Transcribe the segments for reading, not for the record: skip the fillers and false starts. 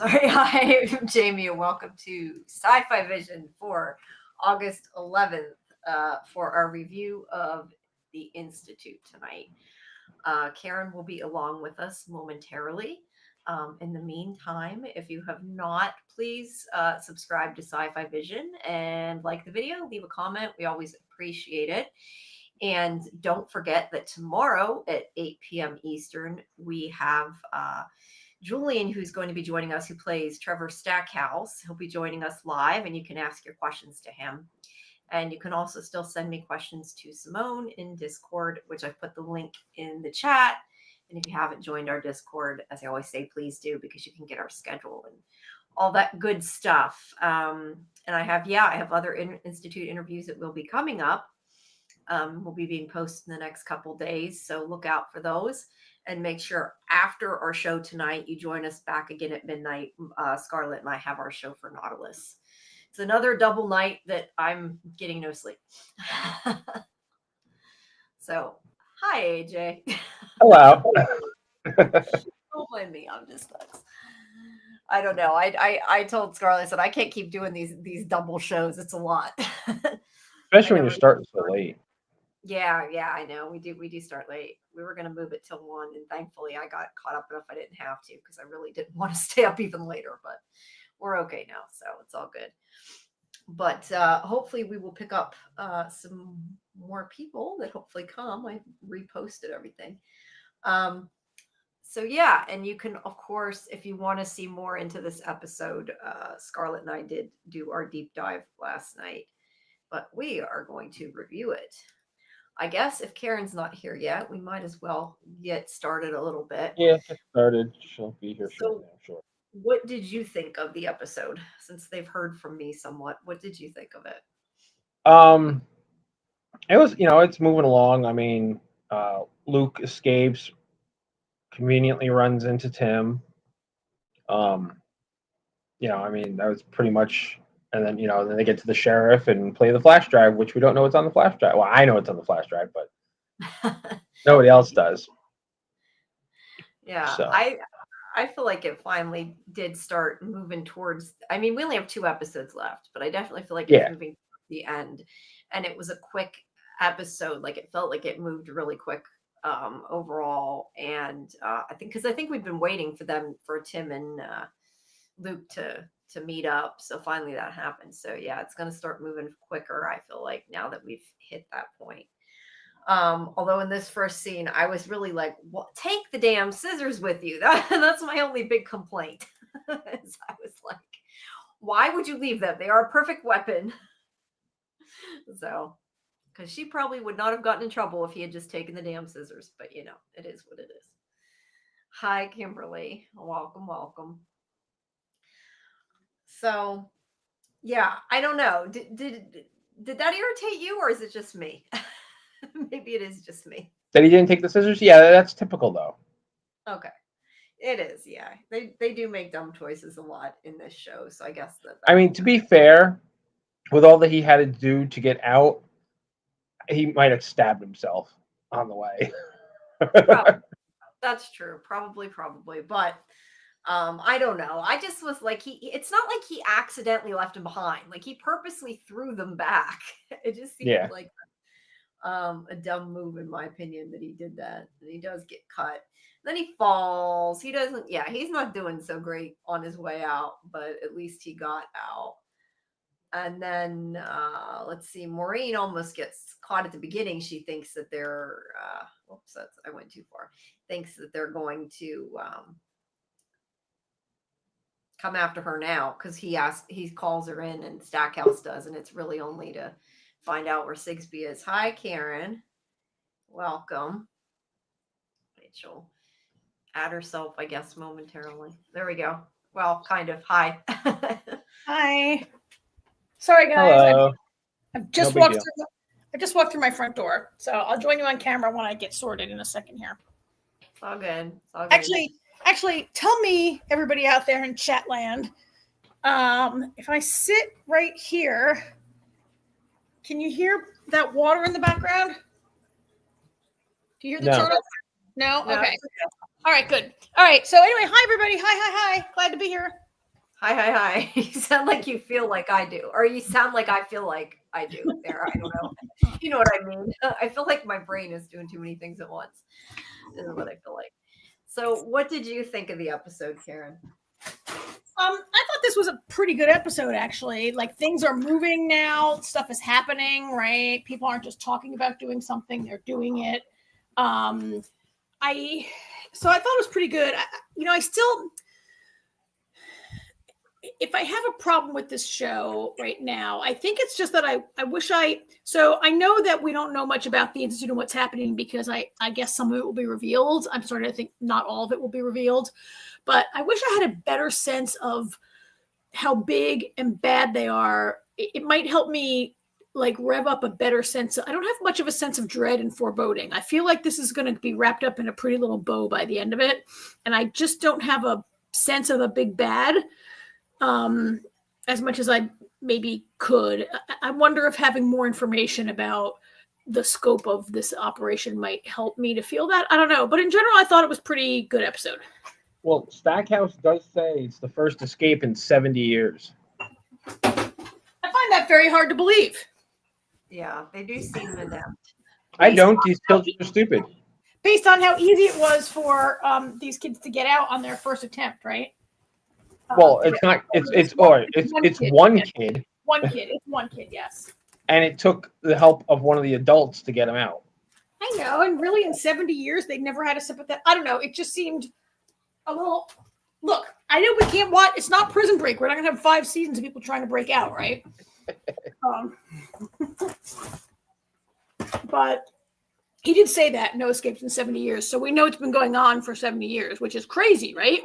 Sorry. Hi, I'm Jamie, and welcome to Sci-Fi Vision for August 11th for our review of the Institute tonight. Karen will be along with us momentarily. In the meantime, if you have not, please subscribe to Sci-Fi Vision and like the video, leave a comment. We always appreciate it. And don't forget that tomorrow at 8 p.m. Eastern, we have Julian, who's going to be joining us, who plays Trevor Stackhouse. He'll be joining us live, and you can ask your questions to him. And you can also still send me questions to Simone in Discord, which I've put the link in the chat. And if you haven't joined our Discord, as I always say, please do, because you can get our schedule and all that good stuff. And I have other Institute interviews that will be coming up. Will be being posted in the next couple days, so look out for those. And make sure after our show tonight, you join us back again at midnight. Scarlet and I have our show for Nautilus. It's another double night that I'm getting no sleep. So, hi, AJ. Hello. Don't blame me. I'm just nuts. I don't know. I told Scarlet, I said I can't keep doing these double shows. It's a lot. Especially when you're starting so late. Yeah, I know. We do start late. We were going to move it till 1, and thankfully I got caught up enough I didn't have to, because I really didn't want to stay up even later, but we're okay now, so it's all good. But hopefully we will pick up some more people that hopefully come. I reposted everything. So yeah, and you can, of course, if you want to see more into this episode, Scarlett and I did do our deep dive last night, but we are going to review it. I guess if Karen's not here yet, we might as well get started a little bit. Yeah, get started. She'll be here So, sure. what did you think of the episode? Since they've heard from me somewhat, what did you think of it? It was, it's moving along. I mean, Luke escapes, conveniently runs into Tim. I mean, that was pretty much, and then they get to the sheriff and play the flash drive, which we don't know what's on the flash drive. Well, I know it's on the flash drive, but nobody else does. Yeah, so. I feel like it finally did start moving towards. I mean, we only have 2 episodes left, but I definitely feel like it's moving towards the end. And it was a quick episode. Like, it felt like it moved really quick overall. And I think we've been waiting for Tim and Luke to meet up. So finally that happened. So yeah, it's going to start moving quicker, I feel like, now that we've hit that point. Although in this first scene, I was really like, "What? Take the damn scissors with you." That's my only big complaint. I was like, why would you leave them? They are a perfect weapon. So, because she probably would not have gotten in trouble if he had just taken the damn scissors. But it is what it is. Hi, Kimberly. Welcome. So, yeah, I don't know. Did that irritate you, or is it just me? Maybe it is just me. That he didn't take the scissors? Yeah, that's typical, though. Okay. It is, yeah. They do make dumb choices a lot in this show, so I guess that. I mean, to be fair, with all that he had to do to get out, he might have stabbed himself on the way. Probably. That's true. Probably. But I don't know. I just was like, it's not like he accidentally left them behind. Like, he purposely threw them back. It just seemed like a dumb move, in my opinion, that he did that. And he does get cut. Then he falls. He's not doing so great on his way out, but at least he got out. And then let's see, Maureen almost gets caught at the beginning. She thinks that they're I went too far. Thinks that they're going to come after her now, because he calls her in, and Stackhouse does, and it's really only to find out where Sigsbee is. Hi, Karen. Welcome. Rachel add herself, I guess, momentarily. There we go. Well, kind of. Hi. Hi. Sorry, guys. Hello. I've just walked through. I just walked through my front door, so I'll join you on camera when I get sorted in a second here. It's all good. Actually, tell me, everybody out there in chat land, if I sit right here, can you hear that water in the background? Do you hear the turtle? No? Okay. All right, good. All right. So anyway, hi, everybody. Hi. Glad to be here. Hi. You sound like you feel like I do, or you sound like I feel like I do. There, I don't know. You know what I mean? I feel like my brain is doing too many things at once. This is what I feel like. So, what did you think of the episode, Karen? I thought this was a pretty good episode, actually. Like, things are moving now, stuff is happening, right? People aren't just talking about doing something; they're doing it. So I thought it was pretty good. I still, if I have a problem with this show right now, I think it's just that I wish so I know that we don't know much about the Institute and what's happening because I guess some of it will be revealed. I'm starting to think not all of it will be revealed, but I wish I had a better sense of how big and bad they are. It might help me like rev up a better sense. I don't have much of a sense of dread and foreboding. I feel like this is going to be wrapped up in a pretty little bow by the end of it. And I just don't have a sense of a big bad as much as I maybe could. I wonder if having more information about the scope of this operation might help me to feel that. I don't know. But in general, I thought it was a pretty good episode. Well, Stackhouse does say it's the first escape in 70 years. I find that very hard to believe. Yeah, they do seem inept. I don't. These children are stupid. Based on how easy it was for these kids to get out on their first attempt, right? Well, it's not. It's one kid. One kid. It's one kid. Yes. And it took the help of one of the adults to get him out. I know, and really, in 70 years, they've never had a sympathetic. I don't know. It just seemed a little. Look, I know we can't watch. It's not Prison Break. We're not going to have 5 seasons of people trying to break out, right? But he did say that no escapes in 70 years, so we know it's been going on for 70 years, which is crazy, right?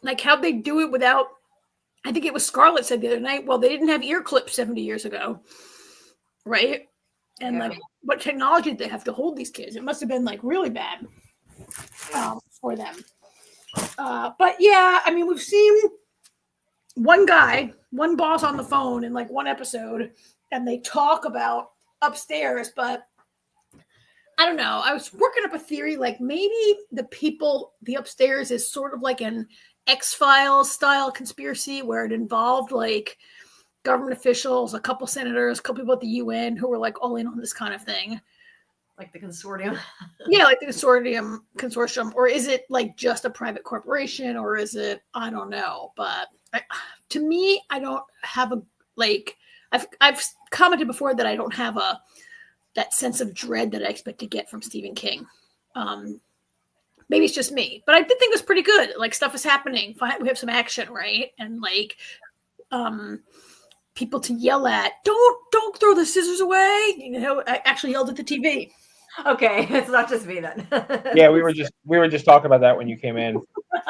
Like how'd they do it without? I think it was Scarlet said the other night. Well, they didn't have ear clips 70 years ago, right? And like, what technology did they have to hold these kids? It must have been like really bad for them. But yeah, I mean, we've seen one boss on the phone in like one episode, and they talk about upstairs, but I don't know. I was working up a theory, like maybe the upstairs is sort of like an X-Files style conspiracy where it involved like government officials, a couple senators, a couple people at the UN who were like all in on this kind of thing. Like the consortium. Yeah, like the consortium. Or is it like just a private corporation, or is it, I don't know. But to me, I don't have I've commented before that I don't have that sense of dread that I expect to get from Stephen King. Maybe it's just me, but I did think it was pretty good. Like stuff is happening. We have some action, right? And like people to yell at. Don't throw the scissors away. You know, I actually yelled at the TV. Okay, it's not just me then. Yeah, we were just talking about that when you came in.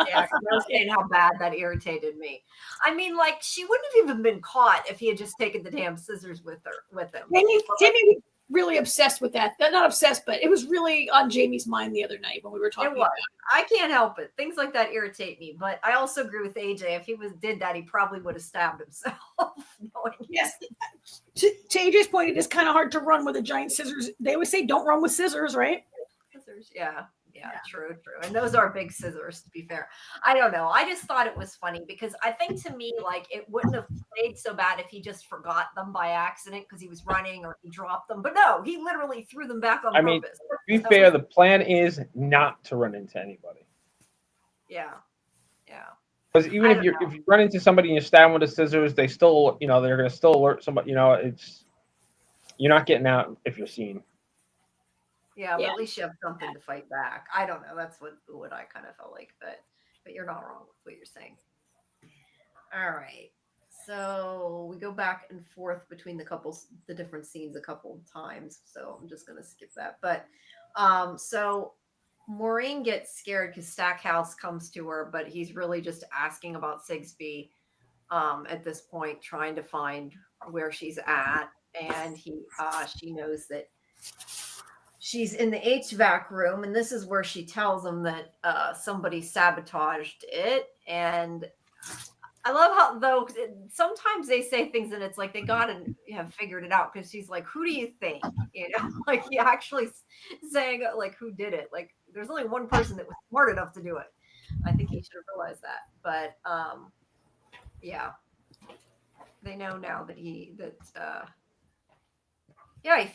Yeah, I was saying how bad that irritated me. I mean, like she wouldn't have even been caught if he had just taken the damn scissors with him. Jamie was really obsessed with that. Not obsessed, but it was really on Jamie's mind the other night when we were talking about it. I can't help it. Things like that irritate me. But I also agree with AJ. If he did that, he probably would have stabbed himself. Yes. To AJ's point, it is kind of hard to run with a giant scissors. They always say don't run with scissors, right? Scissors, yeah. True. And those are big scissors, to be fair. I don't know. I just thought it was funny because I think to me, like, it wouldn't have played so bad if he just forgot them by accident because he was running or he dropped them. But no, he literally threw them back on purpose. To be fair, the plan is not to run into anybody. Yeah. Because even if you run into somebody and you stab them with the scissors, they still, they're going to still alert somebody. You're not getting out if you're seen. Yeah, but at least you have something to fight back. I don't know. That's what I kind of felt like, but you're not wrong with what you're saying. All right. So we go back and forth between the different scenes a couple of times. So I'm just going to skip that. But so Maureen gets scared because Stackhouse comes to her, but he's really just asking about Sigsbee at this point, trying to find where she's at. And she knows that she's in the HVAC room, and this is where she tells him that somebody sabotaged it. And I love how, though, sometimes they say things and it's like they got to have figured it out because she's like, who do you think? Like he actually saying like who did it. Like there's only one person that was smart enough to do it. I think he should have realized that. But yeah, they know now that he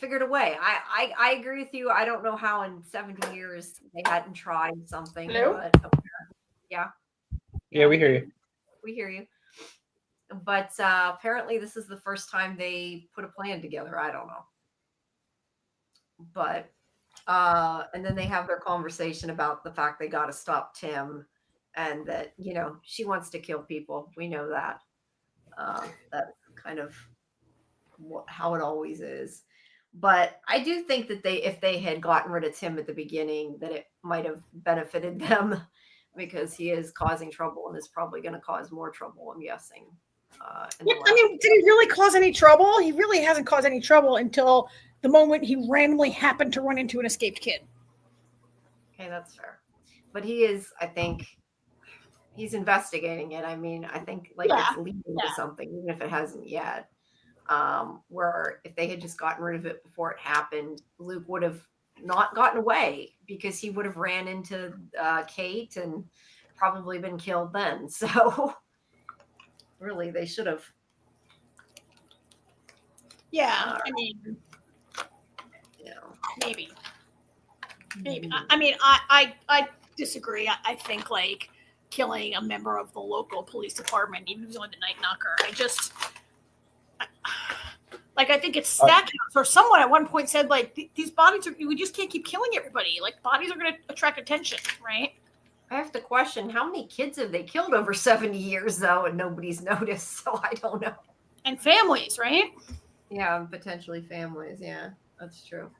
figured a way. I agree with you. I don't know how in 70 years they hadn't tried something, Hello? but yeah, Yeah, we hear you. we hear you. But apparently this is the first time they put a plan together. I don't know. But and then they have their conversation about the fact they got to stop Tim, and that she wants to kill people. We know that. That's kind of how it always is. But I do think that if they had gotten rid of Tim at the beginning, that it might have benefited them because he is causing trouble and is probably going to cause more trouble, I'm guessing. I mean, did he really cause any trouble? He really hasn't caused any trouble until the moment he randomly happened to run into an escaped kid. Okay, that's fair. But he is, I think, he's investigating it. I mean, I think it's leading to something, even if it hasn't yet. Where if they had just gotten rid of it before it happened, Luke would have not gotten away because he would have ran into Kate and probably been killed then. So really, they should have. Yeah, I mean, maybe. I mean, I disagree. I think killing a member of the local police department, even if it's only the night knocker, I think it's Stackhouse or someone at one point said these bodies we just can't keep killing everybody. Bodies are going to attract attention, right? I have to question how many kids have they killed over 70 years though, and nobody's noticed. So I don't know. And families, right? Yeah, potentially families. Yeah, that's true.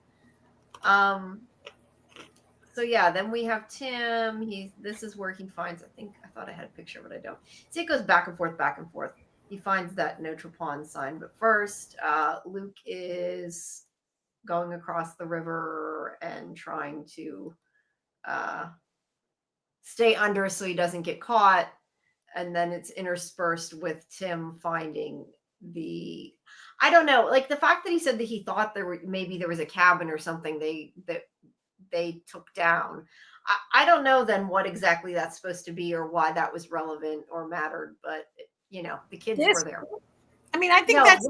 So yeah, then we have Tim. This is where he finds. I thought I had a picture, but I don't. See, it goes back and forth, back and forth. He finds that Notre Pond sign, but first, Luke is going across the river and trying to stay under so he doesn't get caught. And then it's interspersed with Tim finding I don't know, the fact that he said that he thought there was a cabin or something that they took down. I don't know then what exactly that's supposed to be or why that was relevant or mattered, but the kids were there. I mean, I think that's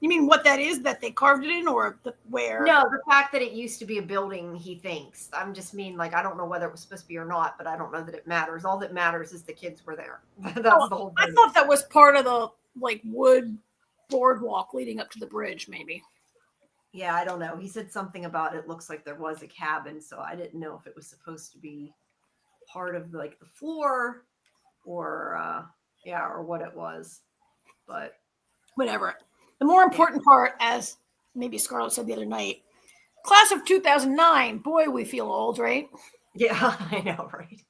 you mean what that is, that they carved it in, or where? No, the fact that it used to be a building, he thinks. I'm just I don't know whether it was supposed to be or not, but I don't know that it matters. All that matters is the kids were there. That's the whole thing. I thought that was part of the wood boardwalk leading up to the bridge, maybe. Yeah, I don't know. He said something about it looks like there was a cabin, so I didn't know if it was supposed to be part of the floor or or what it was. But whatever. The more important part, as maybe Scarlet said the other night, class of 2009, boy, we feel old, right? Yeah, I know, right?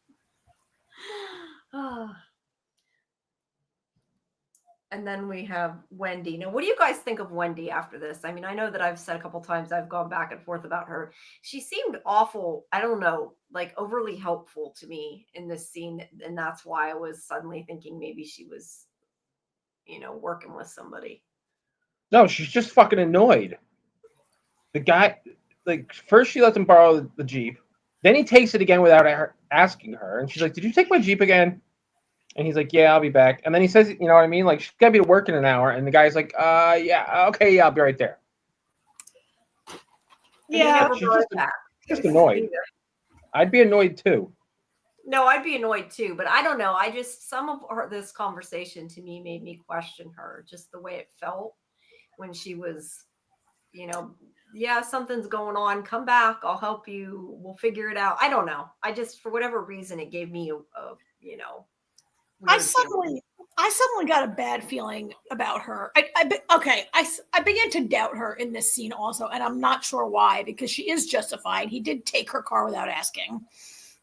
And then we have Wendy. Now, what do you guys think of Wendy after this? I mean, I know that I've said a couple times I've gone back and forth about her. She seemed awful, I don't know, overly helpful to me in this scene. And that's why I was suddenly thinking maybe she was, working with somebody. No, she's just fucking annoyed. The guy, first she lets him borrow the Jeep. Then he takes it again without her asking her. And she's like, "Did you take my Jeep again?" And he's like, "Yeah, I'll be back." And then he says, you know what I mean? She's got to be to work in an hour. And the guy's like, yeah, okay, yeah, I'll be right there. Yeah. She's just annoyed. I'd be annoyed too. No, I'd be annoyed too, but I don't know. Some of this conversation to me made me question her, just the way it felt when she was, yeah, something's going on. Come back. I'll help you. We'll figure it out. I don't know. For whatever reason, it gave me I suddenly got a bad feeling about her. I began to doubt her in this scene also, and I'm not sure why, because she is justified. He did take her car without asking.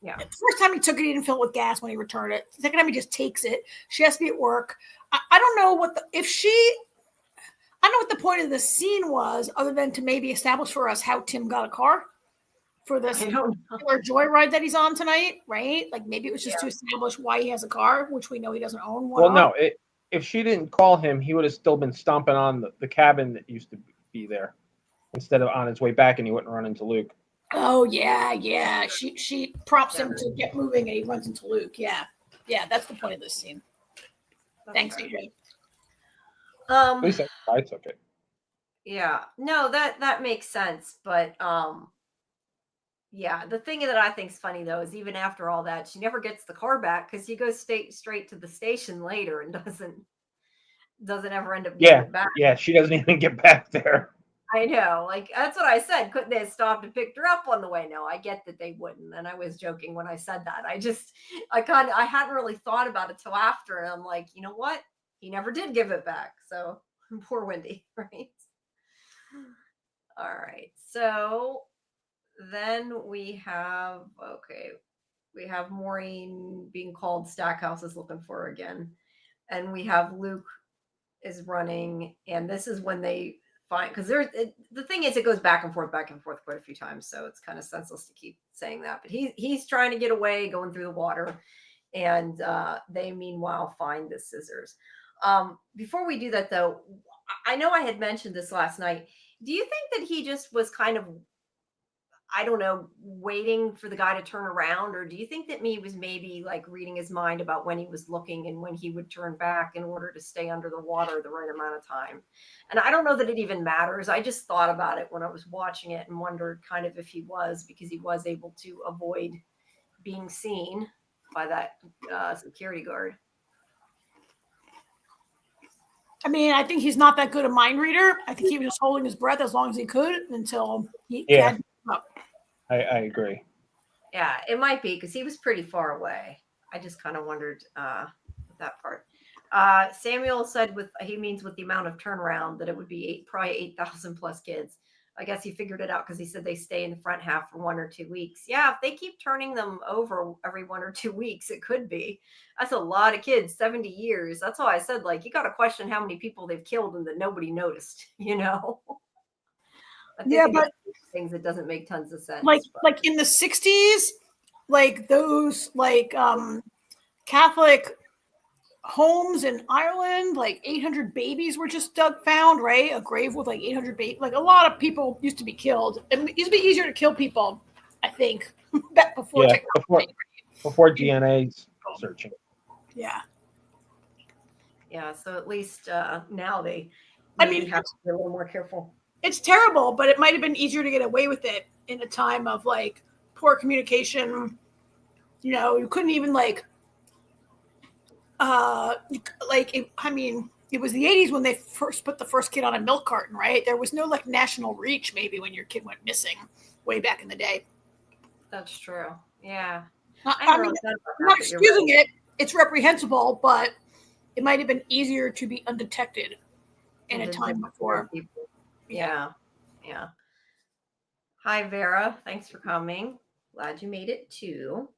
Yeah. The first time he took it, he didn't fill it with gas when he returned it. The second time he just takes it. She has to be at work. I don't know what I don't know what the point of the scene was, other than to maybe establish for us how Tim got a car for this joyride that he's on tonight, right? Maybe it was just to establish why he has a car, which we know he doesn't own one. Well, no, if she didn't call him, he would have still been stomping on the cabin that used to be there instead of on his way back, and he wouldn't run into Luke. Oh yeah. She prompts him to get moving, and he runs into Luke. Yeah, that's the point of this scene. Thanks, AJ. At least I took it. Yeah, no, that makes sense, but yeah, the thing that I think is funny though is even after all that, she never gets the car back because he goes straight to the station later and doesn't ever end up getting it back. Yeah, she doesn't even get back there. I know, like that's what I said. Couldn't they have stopped and picked her up on the way? No, I get that they wouldn't, and I was joking when I said that. I hadn't really thought about it till after, and I'm like, you know what? He never did give it back. So poor Wendy, right? All right, so then we have Maureen being called. Stackhouse is looking for her again, and we have Luke is running, and this is when they find, because the thing is it goes back and forth quite a few times, so it's kind of senseless to keep saying that, but he's trying to get away going through the water, and they meanwhile find the scissors. Before we do that though, I know I had mentioned this last night. Do you think that he just was kind of, I don't know, waiting for the guy to turn around? Or do you think that he was maybe like reading his mind about when he was looking and when he would turn back in order to stay under the water the right amount of time? And I don't know that it even matters. I just thought about it when I was watching it and wondered kind of if he was, because he was able to avoid being seen by that security guard. I mean, I think he's not that good a mind reader. I think he was just holding his breath as long as he could until he had to come up. I agree. Yeah, it might be because he was pretty far away. I just kind of wondered that part. Samuel said he means with the amount of turnaround that it would be probably 8,000 plus kids. I guess he figured it out because he said they stay in the front half for 1 or 2 weeks. Yeah, if they keep turning them over every 1 or 2 weeks, it could be. That's a lot of kids, 70 years. That's why I said, like, you got to question how many people they've killed and that nobody noticed, you know? But things that doesn't make tons of sense. Like in the 60s, like those Catholic homes in Ireland, like 800 babies were just found, right? A grave with like 800 babies. Like a lot of people used to be killed. It used to be easier to kill people, I think, back before technology. Before DNA searching. Yeah. Yeah, so at least now they have to be a little more careful. It's terrible, but it might have been easier to get away with it in a time of like poor communication. You know, you couldn't even it was the 80s when they first put the first kid on a milk carton, right? There was no like national reach maybe when your kid went missing way back in the day. That's true. Yeah. I'm not excusing it. It's reprehensible, but it might have been easier to be undetected in a time before. Yeah. Hi, Vera. Thanks for coming. Glad you made it too.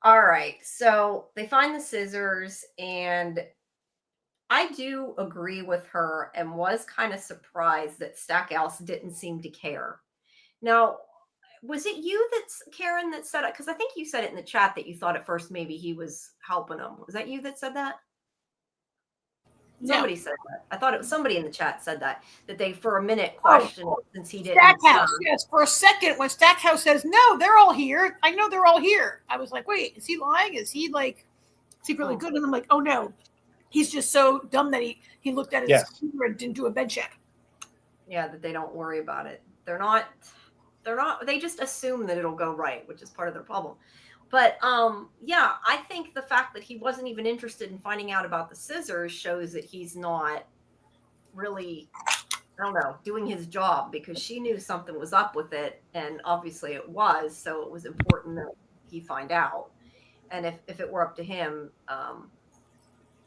All right. So they find the scissors, and I do agree with her and was kind of surprised that Stackhouse didn't seem to care. Now, was it you Karen, that said it? Because I think you said it in the chat that you thought at first maybe he was helping them. Was that you that said that? Somebody said that. I thought it was somebody in the chat said that they for a minute questioned it since he didn't. Stackhouse, yes. For a second, when Stackhouse says, "No, they're all here. I know they're all here," I was like, "Wait, is he lying? Is he really good?" And I'm like, "Oh no, he's just so dumb that he looked at his computer and didn't do a bed check." Yeah, that they don't worry about it. They're not. They just assume that it'll go right, which is part of their problem. But yeah, I think the fact that he wasn't even interested in finding out about the scissors shows that he's not really, I don't know, doing his job, because she knew something was up with it, and obviously it was, so it was important that he find out. And if it were up to him,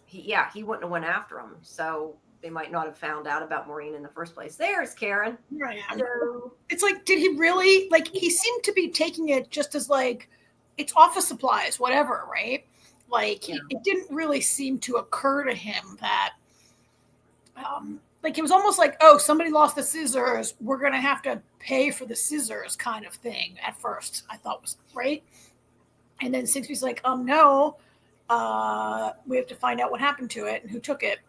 he wouldn't have went after him. So they might not have found out about Maureen in the first place. There's Karen. Right. So, it's like, did he really, like, he seemed to be taking it just as like, it's office supplies, whatever, right? Like, it didn't really seem to occur to him that, like, it was almost like, oh, somebody lost the scissors, we're going to have to pay for the scissors kind of thing at first, I thought was, right? And then Sigsbee's like, no, we have to find out what happened to it and who took it.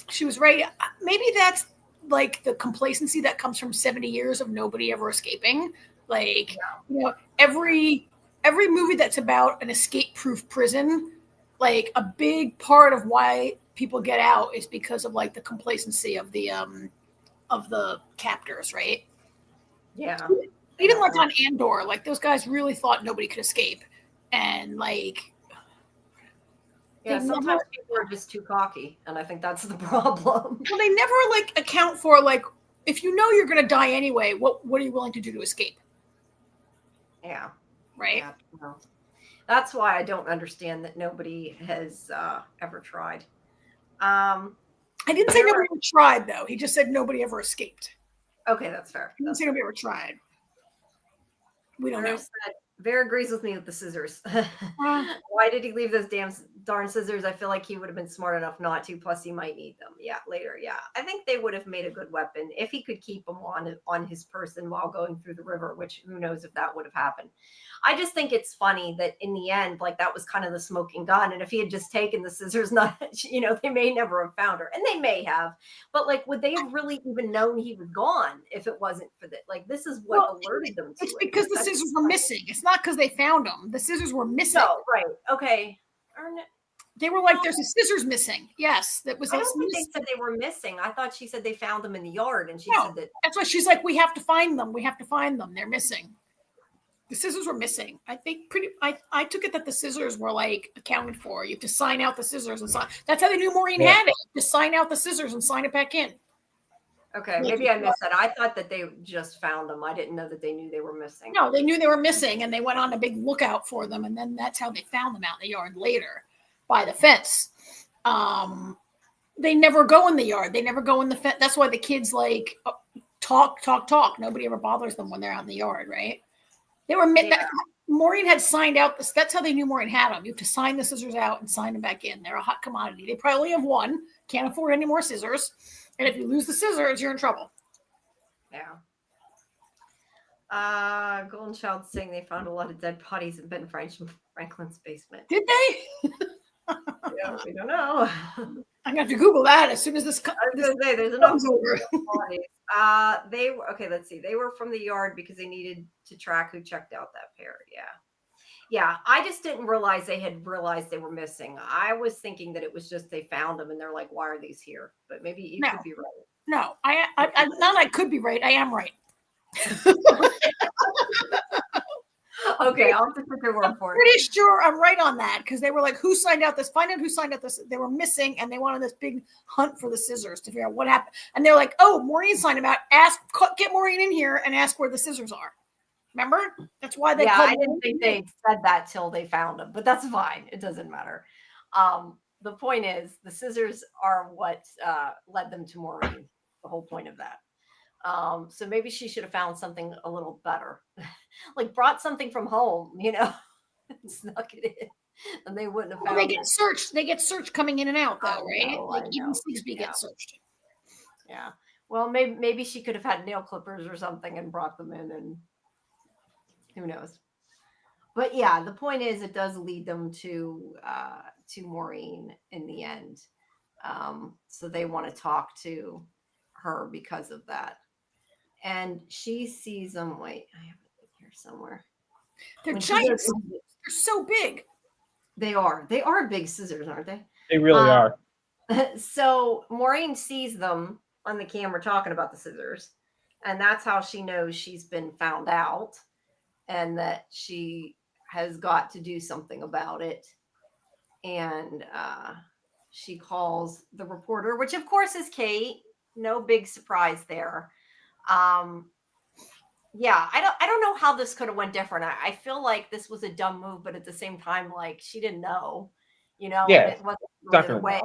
She was right. Maybe that's like the complacency that comes from 70 years of nobody ever escaping. Like, you know, every movie that's about an escape-proof prison, like a big part of why people get out is because of like the complacency of the captors, right? Yeah. Even like on Andor, like those guys really thought nobody could escape, and like, yeah, sometimes people are just too cocky, and I think that's the problem. Well, they never like account for like, if you know you're going to die anyway, what are you willing to do to escape? Yeah. Right. Yeah, no. That's why I don't understand that nobody has ever tried. I didn't say nobody ever tried, though. He just said nobody ever escaped. Okay, that's fair. He didn't say nobody ever tried. We don't know. Vera agrees with me with the scissors. Why did he leave those darn scissors? I feel like he would have been smart enough not to. Plus, he might need them. Yeah, later. Yeah, I think they would have made a good weapon if he could keep them on his person while going through the river. Which who knows if that would have happened. I just think it's funny that in the end, like that was kind of the smoking gun. And if he had just taken the scissors, they may never have found her, and they may have. But like, would they have really even known he was gone if it wasn't for that? Like, this is what alerted them to it. It's because the scissors were missing. It's not because they found them. The scissors were missing. No, right? Okay. They were like, "There's a scissors missing." Yes, that was. I don't think they said they were missing. I thought she said they found them in the yard, and she said that. That's why she's like, "We have to find them. We have to find them. They're missing." The scissors were missing. I think I took it that the scissors were like accounted for. You have to sign out the scissors and sign. That's how they knew Maureen had it. Just sign out the scissors and sign it back in. Okay, maybe I missed that. I thought that they just found them. I didn't know that they knew they were missing. No, they knew they were missing, and they went on a big lookout for them, and then that's how they found them out in the yard later by the fence. They never go in the yard. They never go in the fence. That's why the kids like talk. Nobody ever bothers them when they're out in the yard, right? They were Maureen had signed out this. That's how they knew Maureen had them. You have to sign the scissors out and sign them back in. They're a hot commodity. They probably have one. Can't afford any more scissors. And if you lose the scissors, you're in trouble. Yeah. Golden Child saying they found a lot of dead bodies in Ben Franklin's basement. Did they? Yeah, we don't know. I'm gonna have to Google that as soon as this comes. There's enough over. They were okay. Let's see. They were from the yard because they needed to track who checked out that pair. Yeah. I just didn't realize they had realized they were missing. I was thinking that it was just they found them and they're like, "Why are these here?" But maybe you could be right. No, I could be right. I am right. Okay, I'll have to put your word for it. Pretty sure I'm right on that because they were like, "Who signed out this? Find out who signed out this." They were missing, and they wanted this big hunt for the scissors to figure out what happened. And they're like, "Oh, Maureen signed them out. Get Maureen in here and ask where the scissors are." Remember? That's why they. Yeah, I didn't think they said that till they found them, but that's fine. It doesn't matter. The point is, the scissors are what led them to Maureen. The whole point of that. So maybe she should have found something a little better, like brought something from home, snuck it in, and they wouldn't have found. They get searched. They get searched coming in and out, though, right? Like even Sigsbee gets searched. Yeah. Well, maybe she could have had nail clippers or something and brought them in, and who knows. But yeah, the point is, it does lead them to Maureen in the end. So they want to talk to her because of that. And she sees them. Wait, I have it here somewhere. They're giant. They're so big. They are. They are big scissors, aren't they? They really are. So Maureen sees them on the camera talking about the scissors. And that's how she knows she's been found out and that she has got to do something about it. And she calls the reporter, which of course is Kate. No big surprise there. Yeah, I don't know how this could have went different. I feel like this was a dumb move, but at the same time, like she didn't know, Yeah, it wasn't really the definitely. way.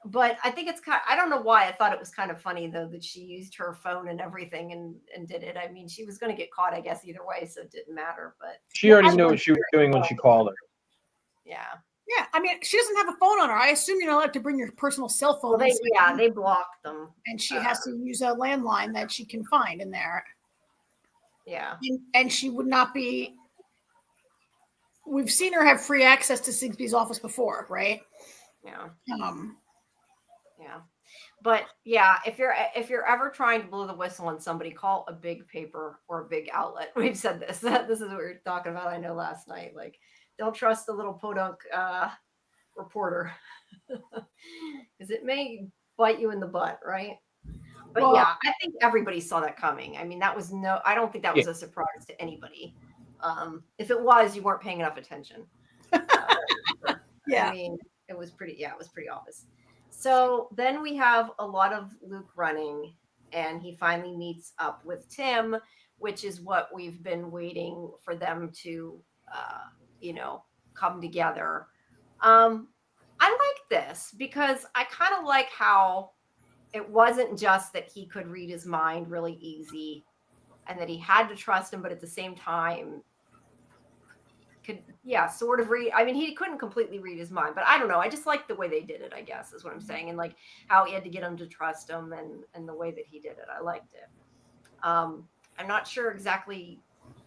But I think it's I don't know why I thought it was kind of funny though that she used her phone and everything and did it. I mean, she was going to get caught, I guess, either way, so it didn't matter. But she already knew what she was doing when she called her. Yeah. Yeah, I mean, she doesn't have a phone on her. I assume you're not allowed to bring your personal cell phone. Well, they blocked them. And she has to use a landline that she can find in there. Yeah. And she would not be. We've seen her have free access to Sigsbee's office before, right? Yeah. Yeah. But yeah, if you're ever trying to blow the whistle on somebody, call a big paper or a big outlet. We've said this. This is what we were talking about, I know, last night. Like, don't trust the little podunk reporter. Because it may bite you in the butt, right? But Well, yeah, I think everybody saw that coming. I mean, I don't think that was a surprise to anybody. If it was, you weren't paying enough attention. yeah. I mean, it was pretty obvious. So then we have a lot of Luke running, and he finally meets up with Tim, which is what we've been waiting for them to, come together. I like this because I kind of like how it wasn't just that he could read his mind really easy and that he had to trust him, but at the same time could sort of read. I mean, he couldn't completely read his mind, but I don't know. I just like the way they did it, I guess, is what I'm saying. And like how he had to get him to trust him and the way that he did it. I liked it. I'm not sure exactly.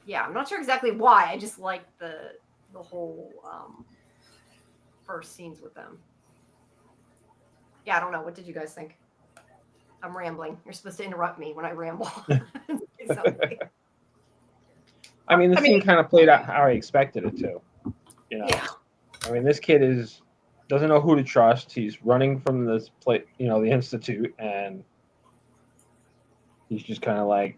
Yeah, I'm not sure exactly why. I just liked the whole first scenes with them. Yeah, I don't know. What did you guys think? I'm rambling. You're supposed to interrupt me when I ramble. I mean, the scene kind of played out how I expected it to. You know, Yeah. I mean, this kid doesn't know who to trust. He's running from this place, the institute, and he's just kind of like,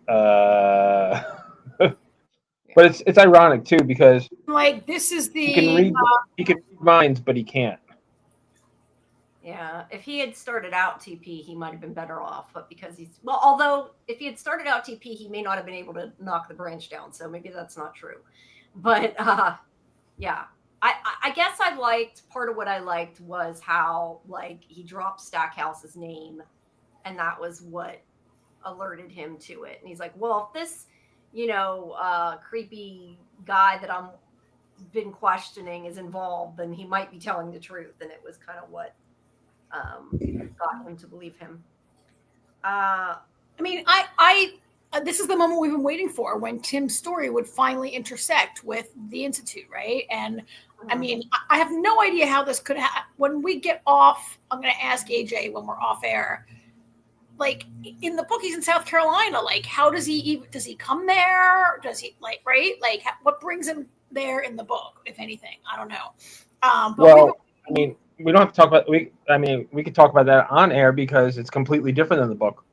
But it's ironic too because Like this is the he can read minds, but he can't. Yeah, if he had started out TP, he might have been better off. But because although if he had started out TP, he may not have been able to knock the branch down. So maybe that's not true. But yeah, I guess part of what I liked was how like he dropped Stackhouse's name, and that was what alerted him to it. And he's like, well, if this creepy guy that I'm been questioning is involved, then he might be telling the truth. And it was kind of what got him to believe him. I mean, I this is the moment we've been waiting for, when Tim's story would finally intersect with the Institute, right? And I mean, I have no idea how this could happen. When we get off, I'm going to ask AJ when we're off air. Like in the book, he's in South Carolina. Like, how does he come there? Does he what brings him there in the book, if anything? I don't know. Well, I mean, we don't have to talk about we could talk about that on air because it's completely different than the book.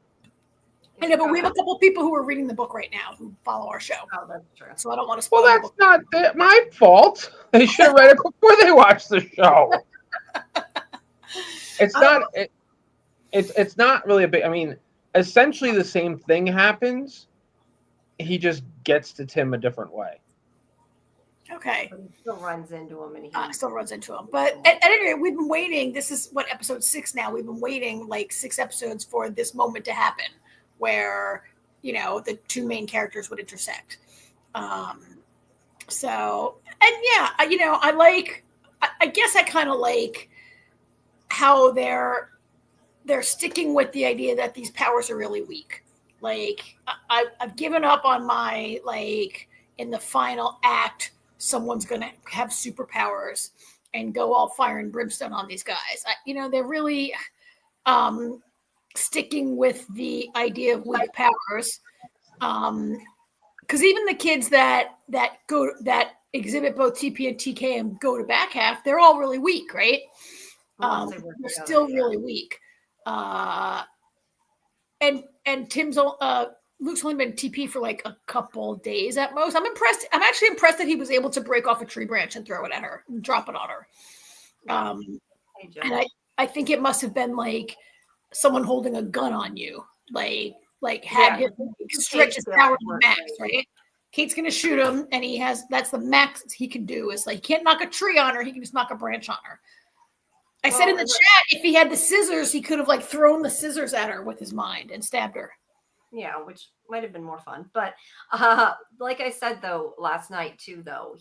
I know, but we have a couple of people who are reading the book right now who follow our show. Oh, that's true. So I don't want to spoil. Well, that's not my fault. They should have read it before they watched the show. It's not. It's not really a big. I mean, essentially the same thing happens. He just gets to Tim a different way. Okay. But he still runs into him, and he But at any rate, we've been waiting. This is what, episode 6 now. We've been waiting like 6 episodes for this moment to happen, where the two main characters would intersect. So, and yeah, I guess I kind of like how they're sticking with the idea that these powers are really weak. Like I've given up on my, like, in the final act, someone's going to have superpowers and go all fire and brimstone on these guys. They're really sticking with the idea of weak powers. Because even the kids that exhibit both TP and TK and go to back half, they're all really weak, right? They're still really weak. And Tim's Luke's only been TP for like a couple days at most. I'm impressed. I'm actually impressed that he was able to break off a tree branch and throw it at her, and drop it on her. And I think it must have been like someone holding a gun on you, like had him stretch his power to the max, right? Kate's gonna shoot him, and that's the max he can do. Is like, he can't knock a tree on her, he can just knock a branch on her. I said in the chat, if he had the scissors, he could have like thrown the scissors at her with his mind and stabbed her. Yeah, which might have been more fun. But like I said, though, last night too, though,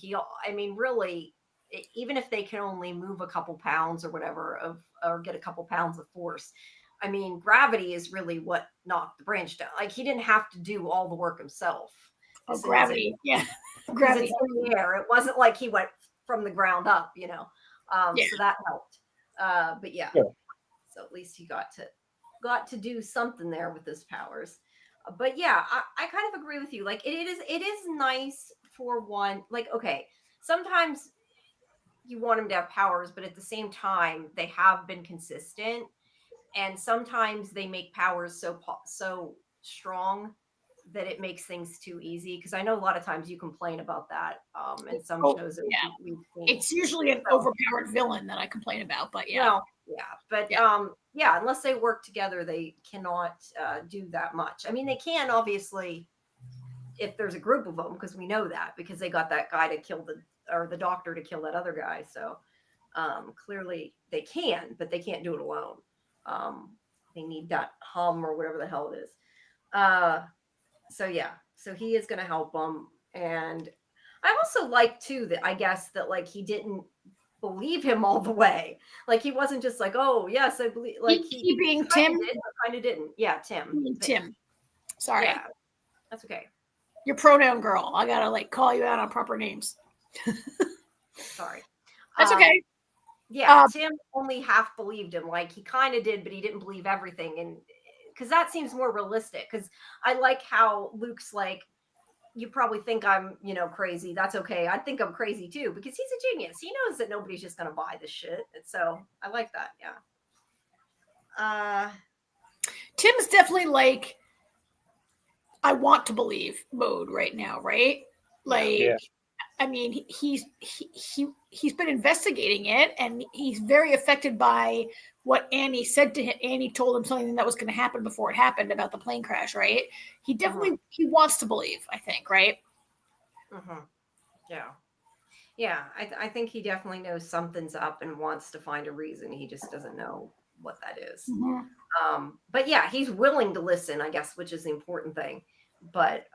really, even if they can only move a couple pounds or whatever or get a couple pounds of force, I mean, gravity is really what knocked the branch down. Like, he didn't have to do all the work himself. Oh, gravity. Yeah. Gravity. It's in the air. It wasn't like he went from the ground up, So that helped. But yeah. So at least he got to do something there with his powers. But yeah, I kind of agree with you. Like it is nice for one. Like okay, sometimes you want him to have powers, but at the same time, they have been consistent, and sometimes they make powers so strong that it makes things too easy. Because I know a lot of times you complain about that, in some shows that yeah. we've seen. It's usually an overpowered villain that I complain about, but yeah. Well, yeah, but yeah, unless they work together, they cannot do that much. I mean, they can obviously if there's a group of them, because we know that because they got that guy to kill the doctor to kill that other guy. So clearly they can, but they can't do it alone. They need that hum or whatever the hell it is. So yeah, so he is going to help them. And I also like too that I guess that like he didn't believe him all the way. Like he wasn't just like, oh yes, I believe. Like he being kind Tim, of did, but kind of didn't. Yeah, Tim. Tim. Sorry, Yeah, that's okay. Your pronoun girl. I gotta like call you out on proper names. Sorry. That's okay. Yeah, Tim only half believed him. Like he kind of did, but he didn't believe everything. And because that seems more realistic. Because I like how Luke's like, you probably think I'm, crazy. That's okay. I think I'm crazy too, because he's a genius. He knows that nobody's just going to buy this shit. And so I like that. Yeah. Tim's definitely like, I want to believe mode right now, right? Like, yeah. I mean, he's been investigating it, and he's very affected by what Annie said to him. Annie told him something that was going to happen before it happened about the plane crash, right? He definitely he wants to believe, I think, right? Yeah. I think he definitely knows something's up and wants to find a reason. He just doesn't know what that is. But yeah, he's willing to listen, I guess, which is the important thing. But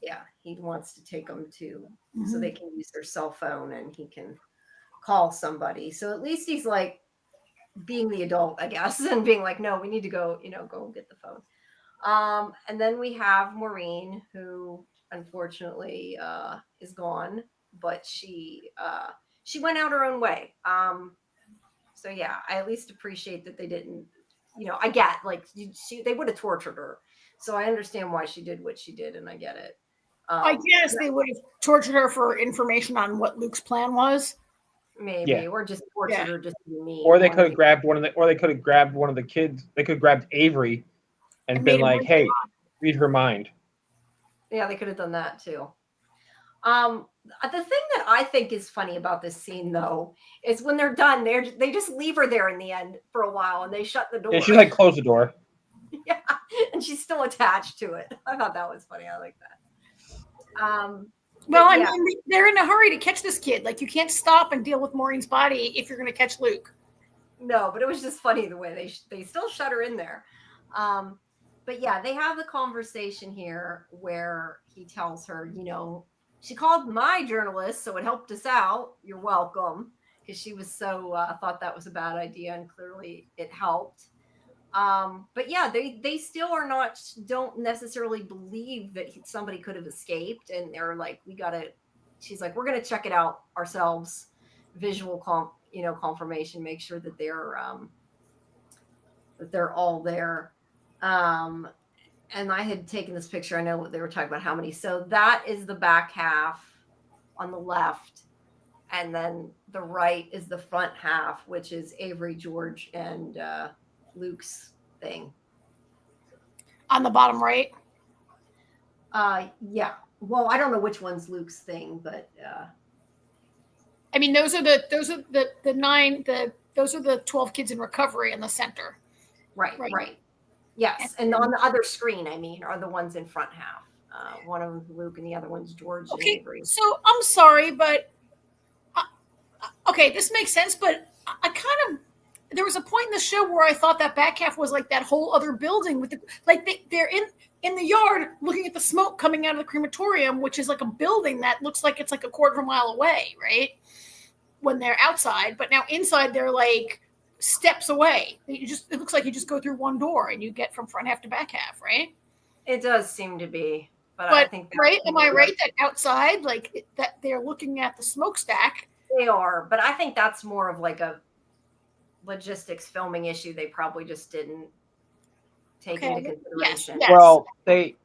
yeah, he wants to take them to so they can use their cell phone and he can call somebody. So at least he's like being the adult, I guess, and being like, no, we need to go, go get the phone. And then we have Maureen, who unfortunately is gone, but she went out her own way. So yeah, I at least appreciate that they didn't, I get like they would have tortured her. So I understand why she did what she did, and I get it. I guess they would have tortured her for information on what Luke's plan was. Maybe, or just tortured her just to be mean. Or they could have grabbed one of the kids. They could have grabbed Avery and been like, "Hey, read her mind." Yeah, they could have done that too. The thing that I think is funny about this scene, though, is when they're done, they just leave her there in the end for a while, and they shut the door. Yeah, she like closed the door. Yeah, and she's still attached to it. I thought that was funny. I like that. Well, I mean, they're in a hurry to catch this kid. Like, you can't stop and deal with Maureen's body if you're going to catch Luke. No, but it was just funny the way they still shut her in there. But yeah, they have the conversation here where he tells her, she called my journalist, so it helped us out. You're welcome. Because she was so thought that was a bad idea, and clearly it helped. But yeah, they still don't necessarily believe that somebody could have escaped, and they're like, she's like, we're gonna check it out ourselves, visual confirmation, make sure that they're all there. And I had taken this picture. I know what they were talking about, how many. So that is the back half on the left, and then the right is the front half, which is Avery, George, and Luke's thing. On the bottom right? Yeah. Well, I don't know which one's Luke's thing, but I mean, those are the 12 kids in recovery in the center. Right. Yes. And on the other screen, I mean, are the ones in front half. One of them's Luke and the other one's George and Avery. So I'm sorry, but okay, this makes sense, but there was a point in the show where I thought that back half was like that whole other building with they're in the yard looking at the smoke coming out of the crematorium, which is like a building that looks like it's like a quarter of a mile away, right? When they're outside, but now inside they're like steps away. It looks like you just go through one door and you get from front half to back half, right? It does seem to be, but I think right. Am I right that outside, like that, they're looking at the smokestack? They are, but I think that's more of like logistics filming issue they probably just didn't take Okay, into consideration. yes. Well, they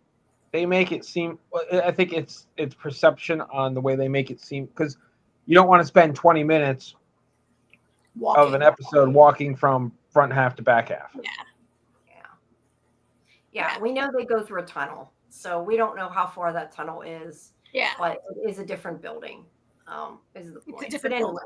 make it seem. I think it's perception on the way they make it seem, because you don't want to spend 20 minutes of an episode walking from front half to back half. Yeah, we know they go through a tunnel, so we don't know how far that tunnel is. Yeah. But it is a different building. Is the point. It's a different but anyway, building.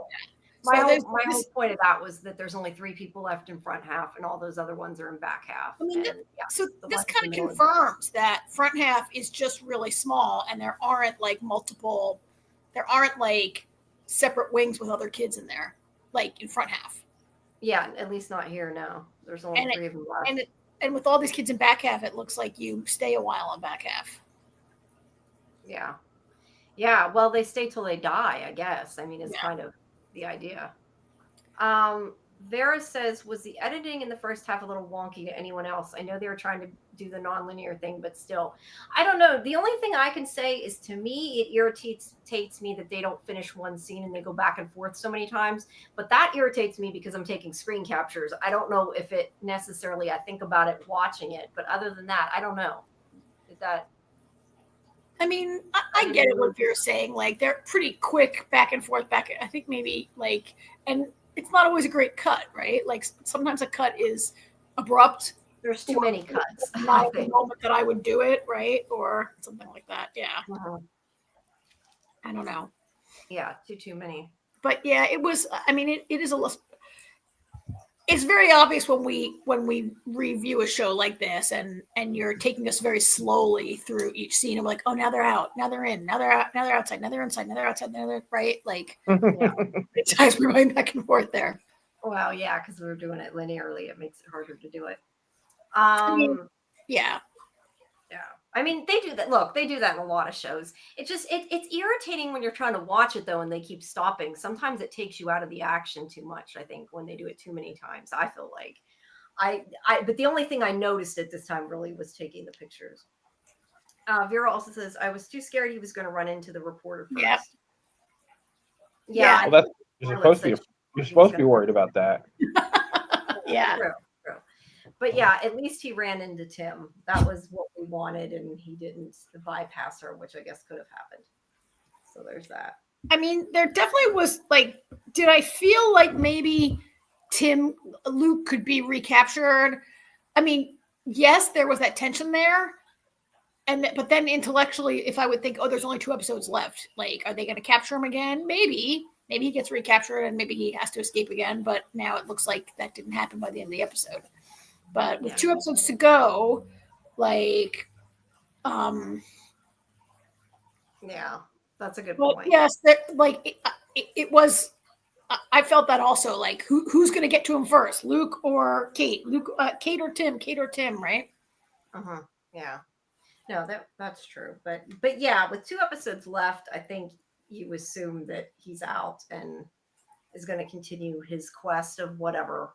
my So whole point of that was that there's only 3 people left in front half, and all those other ones are in back half. I mean, and, so the this ones in kind the of middle confirms that front half is just really small, and there aren't like separate wings with other kids in there, like in front half. Yeah, at least not here. No, there's only 3 of them left. And with all these kids in back half, it looks like you stay a while in back half. Yeah. Yeah, well, they stay till they die, I guess. I mean, it's kind of the idea. Vera says, was the editing in the first half a little wonky to anyone else? I know they were trying to do the non-linear thing, but still. I don't know. The only thing I can say is, to me, it irritates me that they don't finish one scene and they go back and forth so many times. But that irritates me because I'm taking screen captures. I don't know if it necessarily, I think about it watching it. But other than that, I don't know. Is that... I mean, I get it what you're saying. Like, they're pretty quick back and forth. I think maybe, like, and it's not always a great cut, right? Like, sometimes a cut is abrupt. There's too many cuts. Not at the moment that I would do it, right? Or something like that. Yeah. I don't know. Yeah, too many. But yeah, it was, I mean, it is a little... It's very obvious when we review a show like this, and you're taking us very slowly through each scene. I'm like, oh, now they're out, now they're in, now they're out, now they're outside, now they're inside, now they're outside, now they're right. Like, at times we're going back and forth there. Well, yeah, because we're doing it linearly, it makes it harder to do it. I mean, yeah. I mean, they do that. Look, they do that in a lot of shows. It's just it's irritating when you're trying to watch it though, and they keep stopping. Sometimes it takes you out of the action too much. I think when they do it too many times, I feel like but the only thing I noticed at this time really was taking the pictures. Vera also says, I was too scared he was going to run into the reporter first. Yeah. Well, you're supposed to be worried about that. Yeah. True. But yeah, at least he ran into Tim. That was what we wanted, and he didn't bypass her, which I guess could have happened. So there's that. I mean, there definitely was, like, did I feel like maybe Luke could be recaptured? I mean, yes, there was that tension there. But then intellectually, if I would think, oh, there's only 2 episodes left, like, are they going to capture him again? Maybe he gets recaptured and maybe he has to escape again. But now it looks like that didn't happen by the end of the episode. But with 2 episodes to go, like, yeah, that's a good point. Yes, it was. I felt that also. Like, who's going to get to him first, Luke or Kate? Kate or Tim? Kate or Tim? Right? Yeah. No, that's true. But yeah, with 2 episodes left, I think you assume that he's out and is going to continue his quest of whatever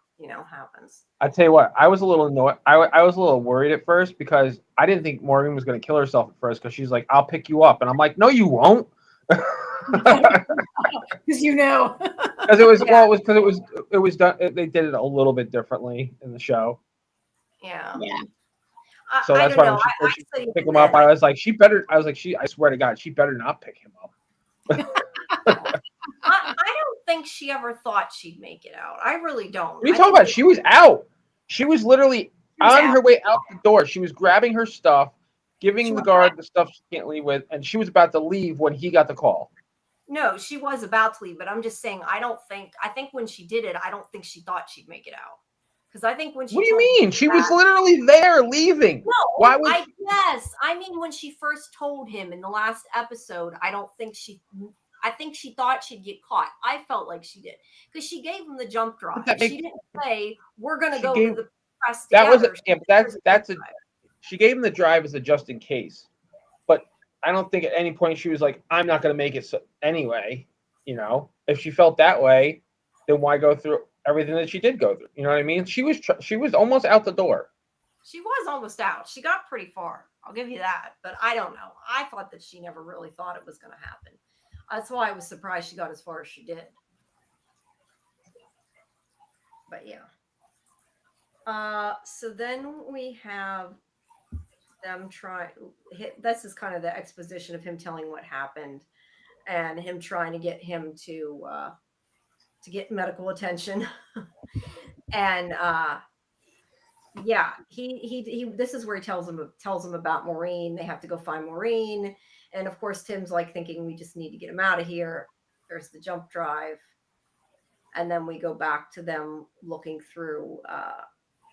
happens. I tell you what, I was a little annoyed. I was a little worried at first because I didn't think Morgan was going to kill herself at first, because she's like, "I'll pick you up," and I'm like, "No, you won't." Because because it was done. They did it a little bit differently in the show. Yeah. So that's why when she pick him up, I was like, I swear to God, she better not pick him up. I don't think she ever thought she'd make it out. I really don't. What are you talking about? She was out. She was literally on her way out the door. She was grabbing her stuff, giving the guard the stuff she can't leave with, and she was about to leave when he got the call. No, she was about to leave, but I'm just saying, I think when she did it, I don't think she thought she'd make it out. Because I think when she... What do you mean? She was literally there leaving. No, why would I mean, when she first told him in the last episode, I think she thought she'd get caught. I felt like she did. Because she gave him the jump drive. She didn't say, we're going to go to the press together. She gave him the drive as a just in case. But I don't think at any point she was like, I'm not going to make it anyway. If she felt that way, then why go through everything that she did go through? You know what I mean? She was almost out the door. She was almost out. She got pretty far. I'll give you that. But I don't know. I thought that she never really thought it was going to happen. That's why I was surprised she got as far as she did. But yeah. So then we have them try. This is kind of the exposition of him telling what happened, and him trying to get him to get medical attention, and yeah, he. This is where he tells him about Maureen. They have to go find Maureen, and of course Tim's like thinking we just need to get him out of here. There's the jump drive, and then we go back to them looking through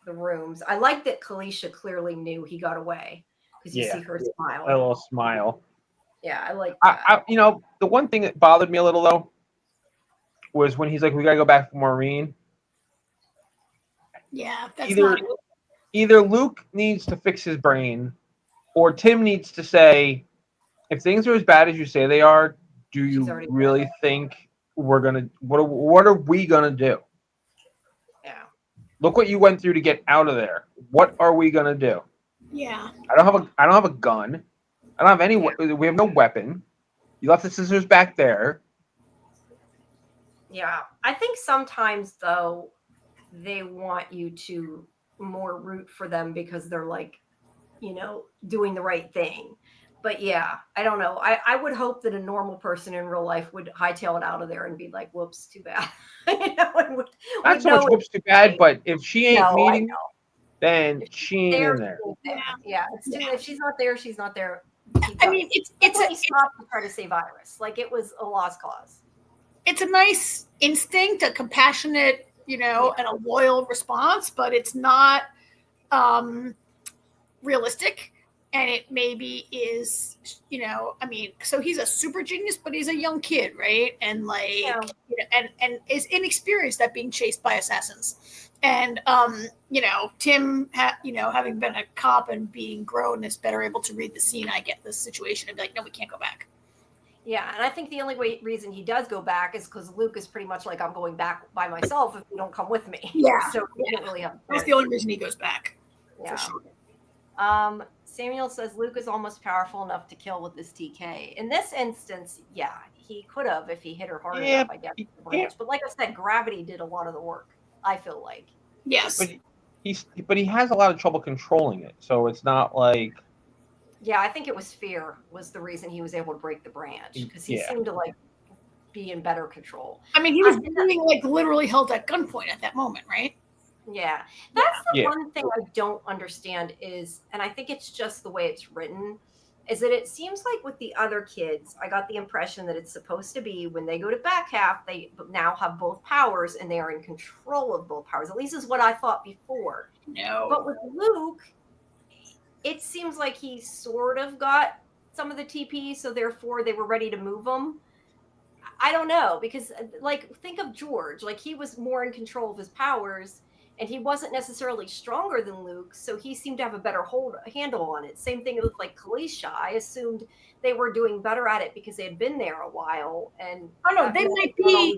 the rooms. I like that Kalisha clearly knew he got away because you see her smile. A little smile. Yeah, I like that. You know, the one thing that bothered me a little though was when he's like, "We gotta go back for Maureen." Yeah, that's either Luke needs to fix his brain, or Tim needs to say, if things are as bad as you say they are, do you really think we're gonna? What are we gonna do? Yeah. Look what you went through to get out of there. What are we gonna do? Yeah. I don't have a gun. I don't have any. We have no weapon. You left the scissors back there. Yeah, I think sometimes though they want you to more root for them because they're like, doing the right thing. But yeah, I don't know. I would hope that a normal person in real life would hightail it out of there and be like, "Whoops, too bad." Not so much whoops, too bad, but if she ain't meeting, then she ain't in there. Yeah, it's too. If she's not there, she's not there. I mean, it's stopped to try to save Iris. Like it was a lost cause. It's a nice instinct, a compassionate, and a loyal response, but it's not realistic. And it maybe is, I mean, so he's a super genius, but he's a young kid, right? And and is inexperienced at being chased by assassins. And Tim, having been a cop and being grown, is better able to read the scene. I get this situation and be like, no, we can't go back. Yeah, and I think the only reason he does go back is because Luke is pretty much like, I'm going back by myself if you don't come with me. Yeah. So he didn't really have. That's the only reason he goes back. Yeah. For sure. Samuel says Luke is almost powerful enough to kill with this TK. In this instance, yeah, he could have if he hit her hard enough, I guess. But like I said, gravity did a lot of the work, I feel like. Yes. But he has a lot of trouble controlling it, so it's not like. Yeah, I think it was fear was the reason he was able to break the branch because he seemed to like be in better control. I mean, he was being like literally held at gunpoint at that moment, right? Yeah, that's the one thing I don't understand is, and I think it's just the way it's written, is that it seems like with the other kids, I got the impression that it's supposed to be when they go to back half, they now have both powers and they are in control of both powers. At least is what I thought before. No. But with Luke, it seems like he sort of got some of the TP, so therefore they were ready to move him. I don't know, because like think of George, like he was more in control of his powers. And he wasn't necessarily stronger than Luke, so he seemed to have a better handle on it. Same thing with like Kalisha. I assumed they were doing better at it because they had been there a while. And they might be.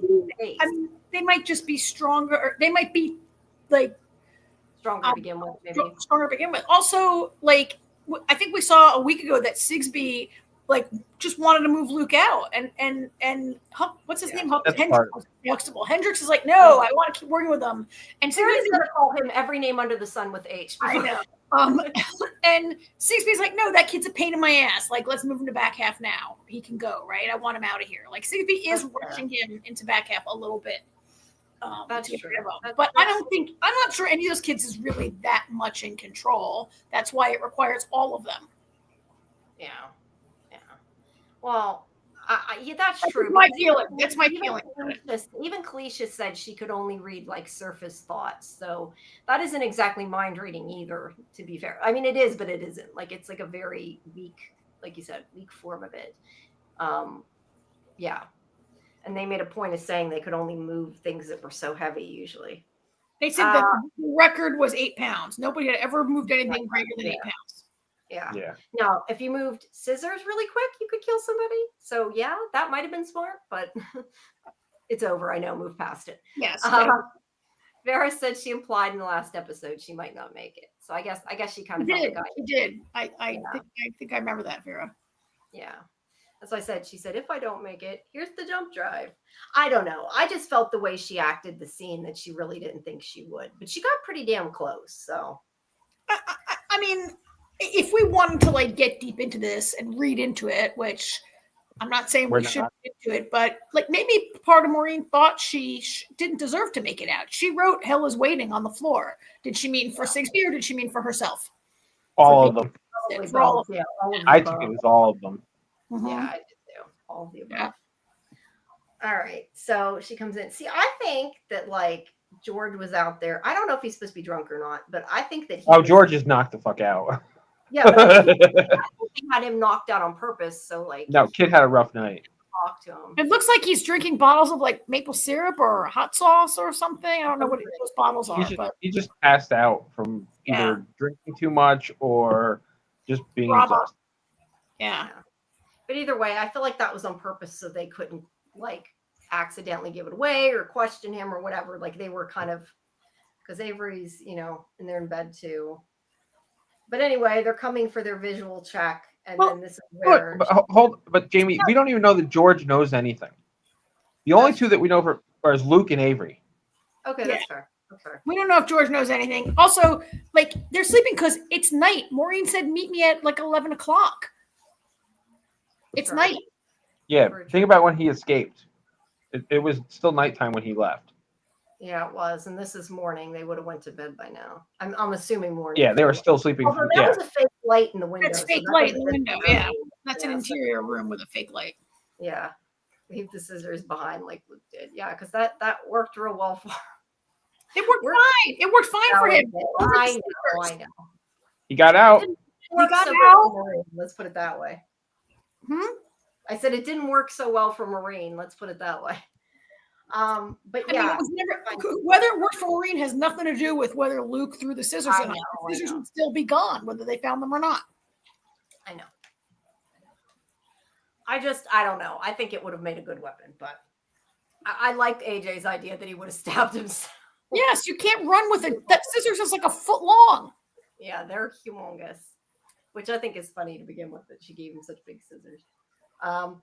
I mean, they might just be stronger. Or they might be like stronger to begin with. Maybe stronger to begin with. Also, like I think we saw a week ago that Sigsbee like just wanted to move Luke out, and what's his name? Hendrix is like, no, I want to keep working with them. And Sigsbee's gonna call him every name under the sun with H. I know. And Sigsbee's like, no, that kid's a pain in my ass. Like, let's move him to back half now. He can go, right? I want him out of here. Like, Sigsbee is rushing him into back half a little bit. That's true. But I'm not sure any of those kids is really that much in control. That's why it requires all of them. Yeah. Well, that's true. My feeling. That's my feeling. Even Kalisha said she could only read like surface thoughts, so that isn't exactly mind reading either. To be fair, I mean it is, but it isn't. Like it's like a very weak, like you said, weak form of it. Yeah, and they made a point of saying they could only move things that were so heavy. Usually, they said that the record was 8 pounds. Nobody had ever moved anything greater than 8 pounds. Yeah. Now, if you moved scissors really quick, you could kill somebody. So yeah, that might have been smart, but it's over. I know. Move past it. Yes. Vera said she implied in the last episode she might not make it. So I guess she kind of did. She did. I think I remember that, Vera. Yeah. As I said, she said, if I don't make it, here's the jump drive. I don't know. I just felt the way she acted the scene that she really didn't think she would. But she got pretty damn close. So, I mean, if we wanted to like get deep into this and read into it, which I'm not saying we should get into it, but like maybe part of Maureen thought she didn't deserve to make it out. She wrote "Hell is waiting" on the floor. Did she mean for Sigsbee or did she mean for herself? All of them. For all of them. Yeah, all of I think it was all of them. Mhm. Yeah, I did too. All of the above. Yeah. All right. So she comes in. See, I think that like George was out there. I don't know if he's supposed to be drunk or not, but I think that George is knocked the fuck out. Yeah, but I think they had him knocked out on purpose. So like, no, kid had a rough night. Talk to him. It looks like he's drinking bottles of like maple syrup or hot sauce or something. I don't know what those bottles are, but he just passed out from either drinking too much or just being exhausted. Yeah. But either way, I feel like that was on purpose so they couldn't like accidentally give it away or question him or whatever. Like they were kind of, because Avery's, and they're in bed too. But anyway, they're coming for their visual check, and then this is where. But Jamie, we don't even know that George knows anything. The only two that we know are Luke and Avery. Okay, that's fair. That's fair. We don't know if George knows anything. Also, like they're sleeping because it's night. Maureen said, "Meet me at like 11 o'clock." It's night. Yeah, think about when he escaped. It was still nighttime when he left. Yeah, it was, and this is morning. They would have went to bed by now. I'm assuming morning. Yeah, they were still sleeping. Although that was a fake light in the window. That's fake light in the window. Yeah, that's an interior room with a fake light. Yeah, leave the scissors behind like Luke did. Yeah, because that worked real well for. It worked fine. It worked fine for him. I know. He got out. He got out. Let's put it that way. I said it didn't work so well for Maureen. Let's put it that way. But yeah, I mean, it was never, whether it worked for Maureen has nothing to do with whether Luke threw the scissors or not. The scissors would still be gone, whether they found them or not. I know. I don't know. I think it would have made a good weapon, but I liked AJ's idea that he would have stabbed himself. Yes, you can't run with it. That scissors is like a foot long. Yeah, they're humongous, which I think is funny to begin with that she gave him such big scissors.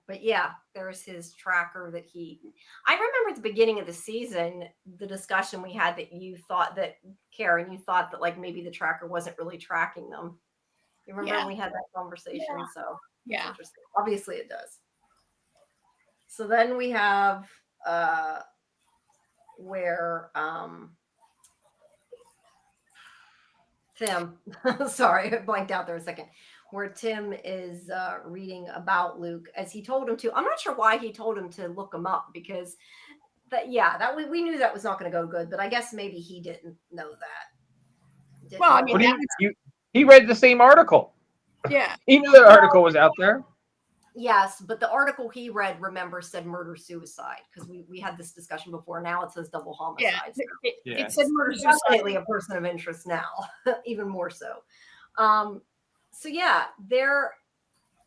But yeah, there's his tracker that I remember at the beginning of the season, the discussion we had that Karen, you thought that like maybe the tracker wasn't really tracking them. You remember we had that conversation? Yeah. So yeah, interesting. Obviously it does. So then we have, where, Tim, sorry, I blanked out there a second. Where Tim is reading about Luke as he told him to. I'm not sure why he told him to look him up because we knew that was not going to go good, but I guess maybe he didn't know that. Well, I mean, he read the same article. Yeah. He knew the article was out there. Yes, but the article he read, remember, said murder-suicide because we had this discussion before. Now it says double homicide. Yeah, it said murder-suicide. Definitely a person of interest now, even more so. So yeah,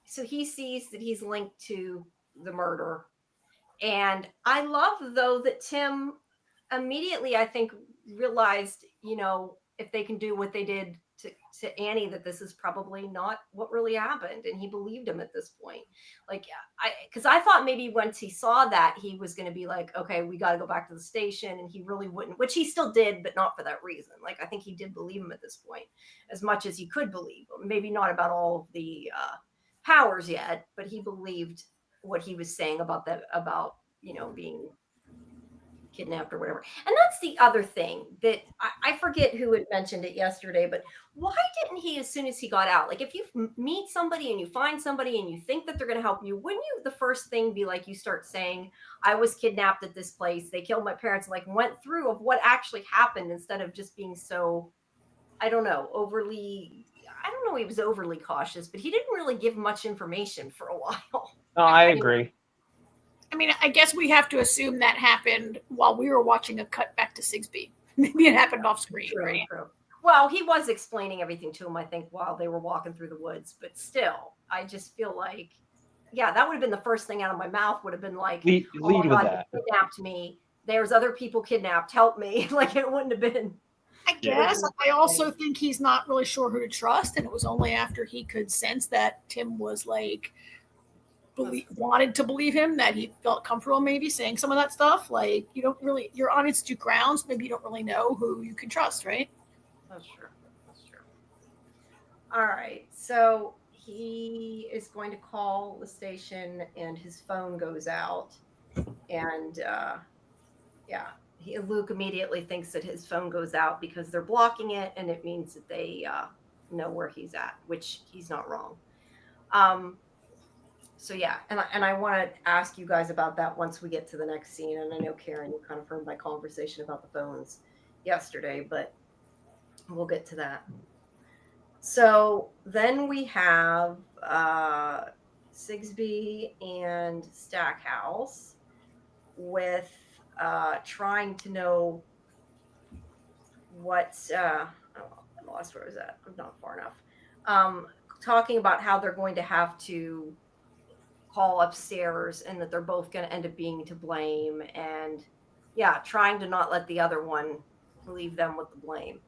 so he sees that he's linked to the murder. And I love though that Tim immediately, I think, realized, if they can do what they did to Annie, that this is probably not what really happened. And he believed him at this point. Like, because I thought maybe once he saw that, he was going to be like, okay, we got to go back to the station. And he really wouldn't, which he still did, but not for that reason. Like, I think he did believe him at this point as much as he could believe him. Maybe not about all of the powers yet, but he believed what he was saying about being kidnapped or whatever. And that's the other thing that I forget who had mentioned it yesterday, but why didn't he, as soon as he got out, like if you meet somebody and you find somebody and you think that they're going to help you, wouldn't you the first thing be like, you start saying, I was kidnapped at this place, they killed my parents, like went through of what actually happened instead of just being so, I don't know, he was overly cautious, but he didn't really give much information for a while. No, I agree. I mean, I guess we have to assume that happened while we were watching a cut back to Sigsbee. Maybe it happened off screen, right? True. Well, he was explaining everything to him, I think, while they were walking through the woods. But still, I just feel like, yeah, that would have been the first thing out of my mouth would have been like, lead with that. They kidnapped me. There's other people kidnapped. Help me. Like it wouldn't have been. I guess. I also think he's not really sure who to trust. And it was only after he could sense that Tim was like wanted to believe him, that he felt comfortable maybe saying some of that stuff. Like, you're on institute grounds. Maybe you don't really know who you can trust, right? That's true. That's true. All right. So he is going to call the station and his phone goes out. And Luke immediately thinks that his phone goes out because they're blocking it, and it means that they know where he's at, which he's not wrong. So yeah, and I want to ask you guys about that once we get to the next scene. And I know, Karen, you kind of heard my conversation about the phones yesterday, but we'll get to that. So then we have Sigsbee and Stackhouse with trying to know what's I lost where I was at. I'm not far enough. Talking about how they're going to have to call upstairs and that they're both going to end up being to blame, and trying to not let the other one leave them with the blame.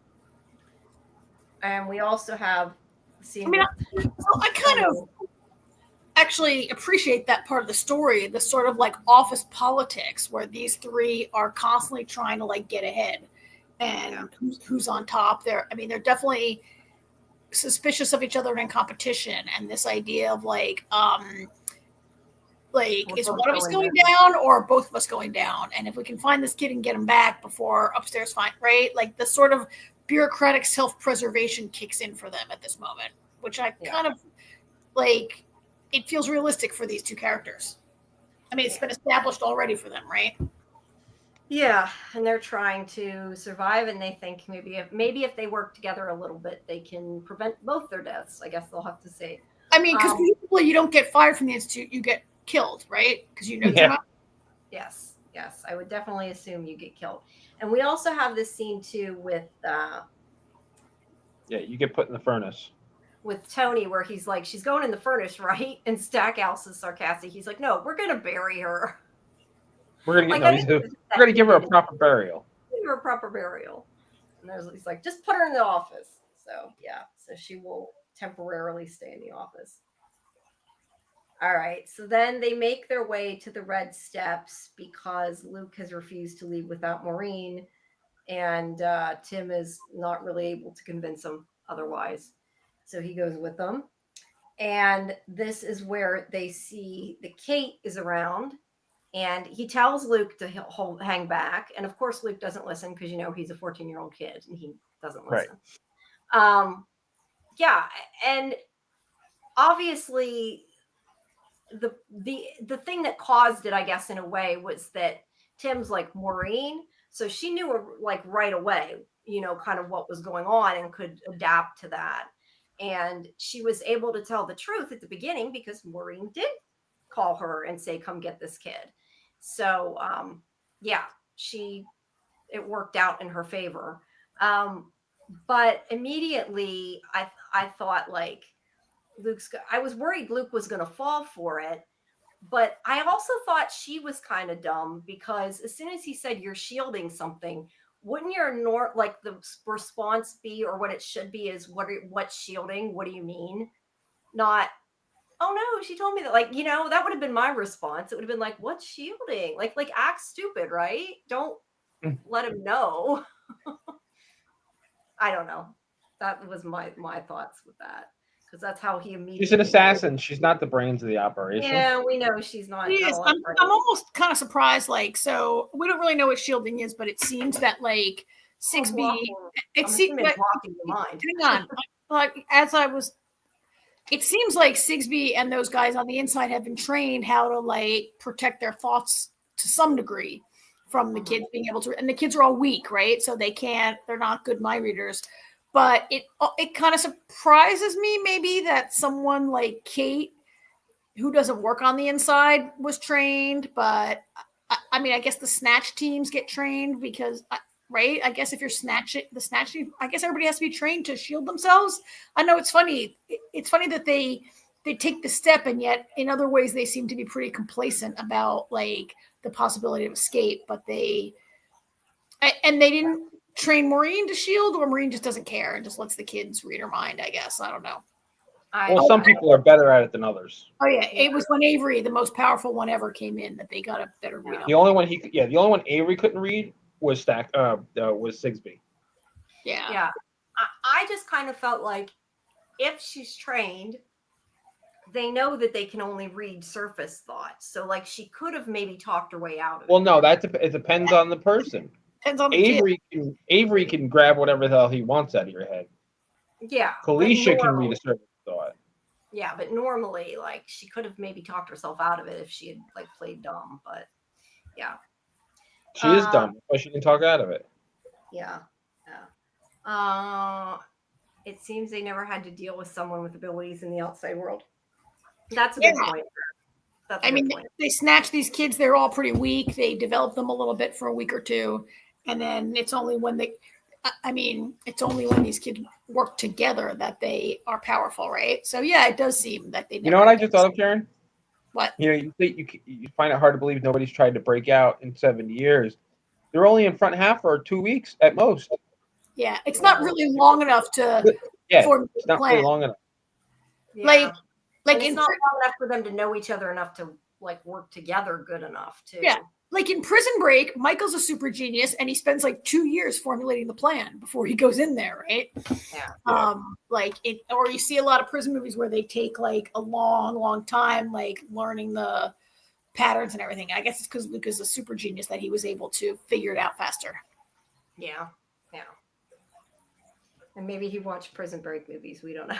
And we also have seen. I kind of actually appreciate that part of the story, the sort of like office politics where these three are constantly trying to like get ahead and who's on top. They're definitely suspicious of each other and in competition, and this idea of like is one of us going down or both of us going down, and if we can find this kid and get him back before upstairs find, right, like the sort of bureaucratic self-preservation kicks in for them at this moment, which I kind of like. It feels realistic for these two characters. I mean, it's been established already for them, right? Yeah, and they're trying to survive, and they think maybe if they work together a little bit, they can prevent both their deaths. I guess they'll have to say. I mean, because usually you don't get fired from the institute, you get killed, right? Because Yes, I would definitely assume you get killed. And we also have this scene too with. You get put in the furnace. With Tony, where he's like, she's going in the furnace, right? And Stackhouse is sarcastic. He's like, no, we're going to bury her. We're going to give her a proper burial. Give her a proper burial. And he's like, just put her in the office. So, so she will temporarily stay in the office. All right. So then they make their way to the red steps because Luke has refused to leave without Maureen. And Tim is not really able to convince him otherwise. So he goes with them. And this is where they see that Kate is around. And he tells Luke to hang back. And of course, Luke doesn't listen because, he's a 14-year-old kid and he doesn't listen. Right. And obviously the thing that caused it, I guess, in a way, was that Tim's like, Maureen. So she knew like right away, kind of what was going on and could adapt to that. And she was able to tell the truth at the beginning because Maureen did call her and say, come get this kid. So, it worked out in her favor. But immediately I thought like I was worried Luke was going to fall for it. But I also thought she was kind of dumb because as soon as he said you're shielding something, wouldn't your the response be, or what it should be, is what's shielding? What do you mean? Not, oh no, she told me that. Like, that would have been my response. It would have been like, what's shielding? Like act stupid, right? Don't let him know. I don't know. That was my thoughts with that. Because that's how he immediately. She's an assassin. She's not the brains of the operation. Yeah, we know she's not. She is. I'm almost kind of surprised. Like, so we don't really know what shielding is, but it seems that like Sigsbee. It seems blocking the mind. Hang on, like it seems like Sigsbee and those guys on the inside have been trained how to like protect their thoughts to some degree from the kids being able to. And the kids are all weak, right? So they're not good mind readers. But it kind of surprises me maybe that someone like Kate, who doesn't work on the inside, was trained. But I mean, I guess the snatch teams get trained because, right? I guess if you're the snatch team, I guess everybody has to be trained to shield themselves. I know it's funny. It's funny that they take the step, and yet in other ways they seem to be pretty complacent about like the possibility of escape. But they didn't train Maureen to shield, or Maureen just doesn't care and just lets the kids read her mind, I guess. I don't know. Well, some people are better at it than others. Oh yeah, it was when Avery, the most powerful one ever, came in that they got a better read on. The only one Avery couldn't read was Sigsbee. Yeah. I just kind of felt like if she's trained, they know that they can only read surface thoughts. So like she could have maybe talked her way out of it. Well, no, it depends on the person. Depends on the kid. Avery can grab whatever the hell he wants out of your head. Yeah. Kalisha can read a surface thought. Yeah, but normally, like, she could have maybe talked herself out of it if she had, like, played dumb, but, yeah. She is dumb, but she can talk out of it. Yeah, it seems they never had to deal with someone with abilities in the outside world. That's a good point. I mean, they snatch these kids, they're all pretty weak, they develop them a little bit for a week or two, and then it's only when these kids work together that they are powerful, right? So yeah, it does seem that they. You know what I just thought of, Karen? What? You find it hard to believe nobody's tried to break out in 70 years. They're only in front half for 2 weeks at most. Yeah, it's not really long enough to. Yeah, it's not really long enough. Yeah. Like it's not long enough for them to know each other enough to like work together good enough to. Yeah. Like in Prison Break, Michael's a super genius, and he spends like 2 years formulating the plan before he goes in there, right? Yeah. Or you see a lot of prison movies where they take like a long, long time, like learning the patterns and everything. I guess it's because Luke is a super genius that he was able to figure it out faster. Yeah. And maybe he watched Prison Break movies. We don't know.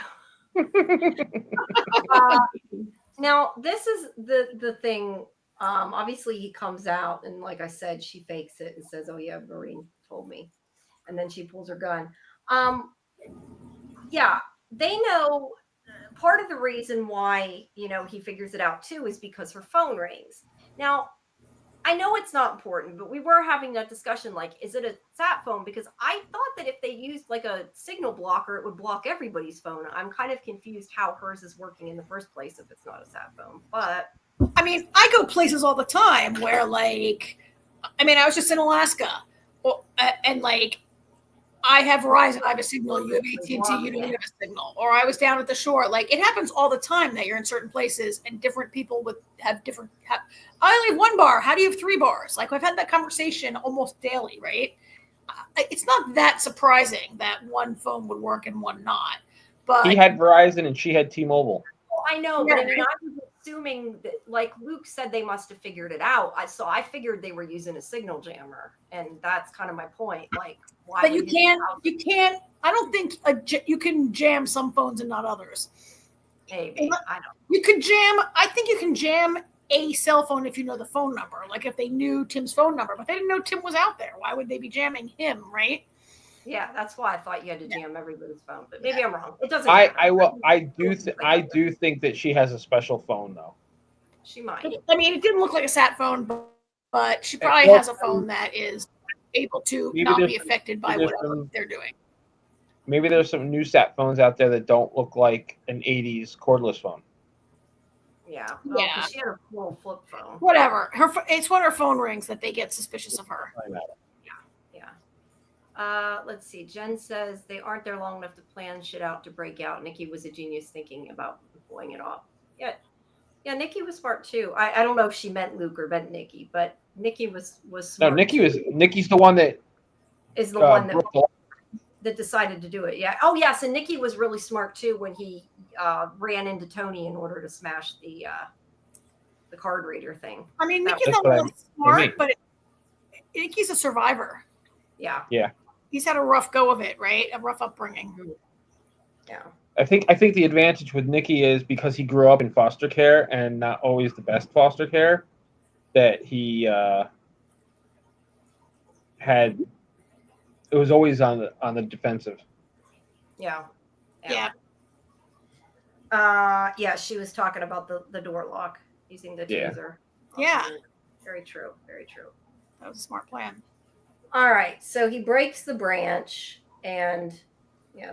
Now, this is the thing. Obviously he comes out and like I said, she fakes it and says, "Oh yeah, Marine told me." And then she pulls her gun. Yeah, they know part of the reason why, he figures it out too is because her phone rings. Now, I know it's not important, but we were having that discussion, like, is it a sat phone? Because I thought that if they used like a signal blocker, it would block everybody's phone. I'm kind of confused how hers is working in the first place if it's not a sat phone, but I mean, I go places all the time where, like, I was just in Alaska, and like, I have Verizon, I have a signal. You have AT&T, you don't have a signal. Or I was down at the shore. Like, it happens all the time that you're in certain places, and different people have different. I only have one bar. How do you have 3 bars? Like, I've had that conversation almost daily, right? It's not that surprising that one phone would work and one not. But he had Verizon and she had T-Mobile. I know, but I mean, I was assuming that, like Luke said, they must have figured it out. So I figured they were using a signal jammer, and that's kind of my point. Like, why? But you can't. I don't think you can jam some phones and not others. Maybe I don't. You can jam. I think you can jam a cell phone if you know the phone number. Like if they knew Tim's phone number, but they didn't know Tim was out there. Why would they be jamming him, right? Yeah, that's why I thought you had to jam everybody's phone, but maybe I'm wrong. It doesn't matter. I do think that she has a special phone though. She might. I mean, it didn't look like a sat phone, but she probably has a phone that is able to not be affected by whatever they're doing. Maybe there's some new sat phones out there that don't look like an 80s cordless phone. Yeah. Yeah. She had a cool flip phone. Whatever. It's when her phone rings that they get suspicious of her. I know. Let's see. Jen says they aren't there long enough to plan shit out to break out. Nikki was a genius thinking about pulling it off. Yeah, Nikki was smart too. I don't know if she meant Luke or meant Nikki, but Nikki was smart. No, Nikki's the one that is the one that decided to do it. Yeah. Oh yes, and Nikki was really smart too when he ran into Tony in order to smash the card reader thing. I mean, Nikki's not really smart, but Nikki's a survivor. Yeah. He's had a rough go of it, right? A rough upbringing. Yeah. I think the advantage with Nikki is because he grew up in foster care and not always the best foster care, that he had. It was always on the defensive. Yeah. Yeah. She was talking about the door lock using the taser. Yeah. Very true. Very true. That was a smart plan. All right, so he breaks the branch, and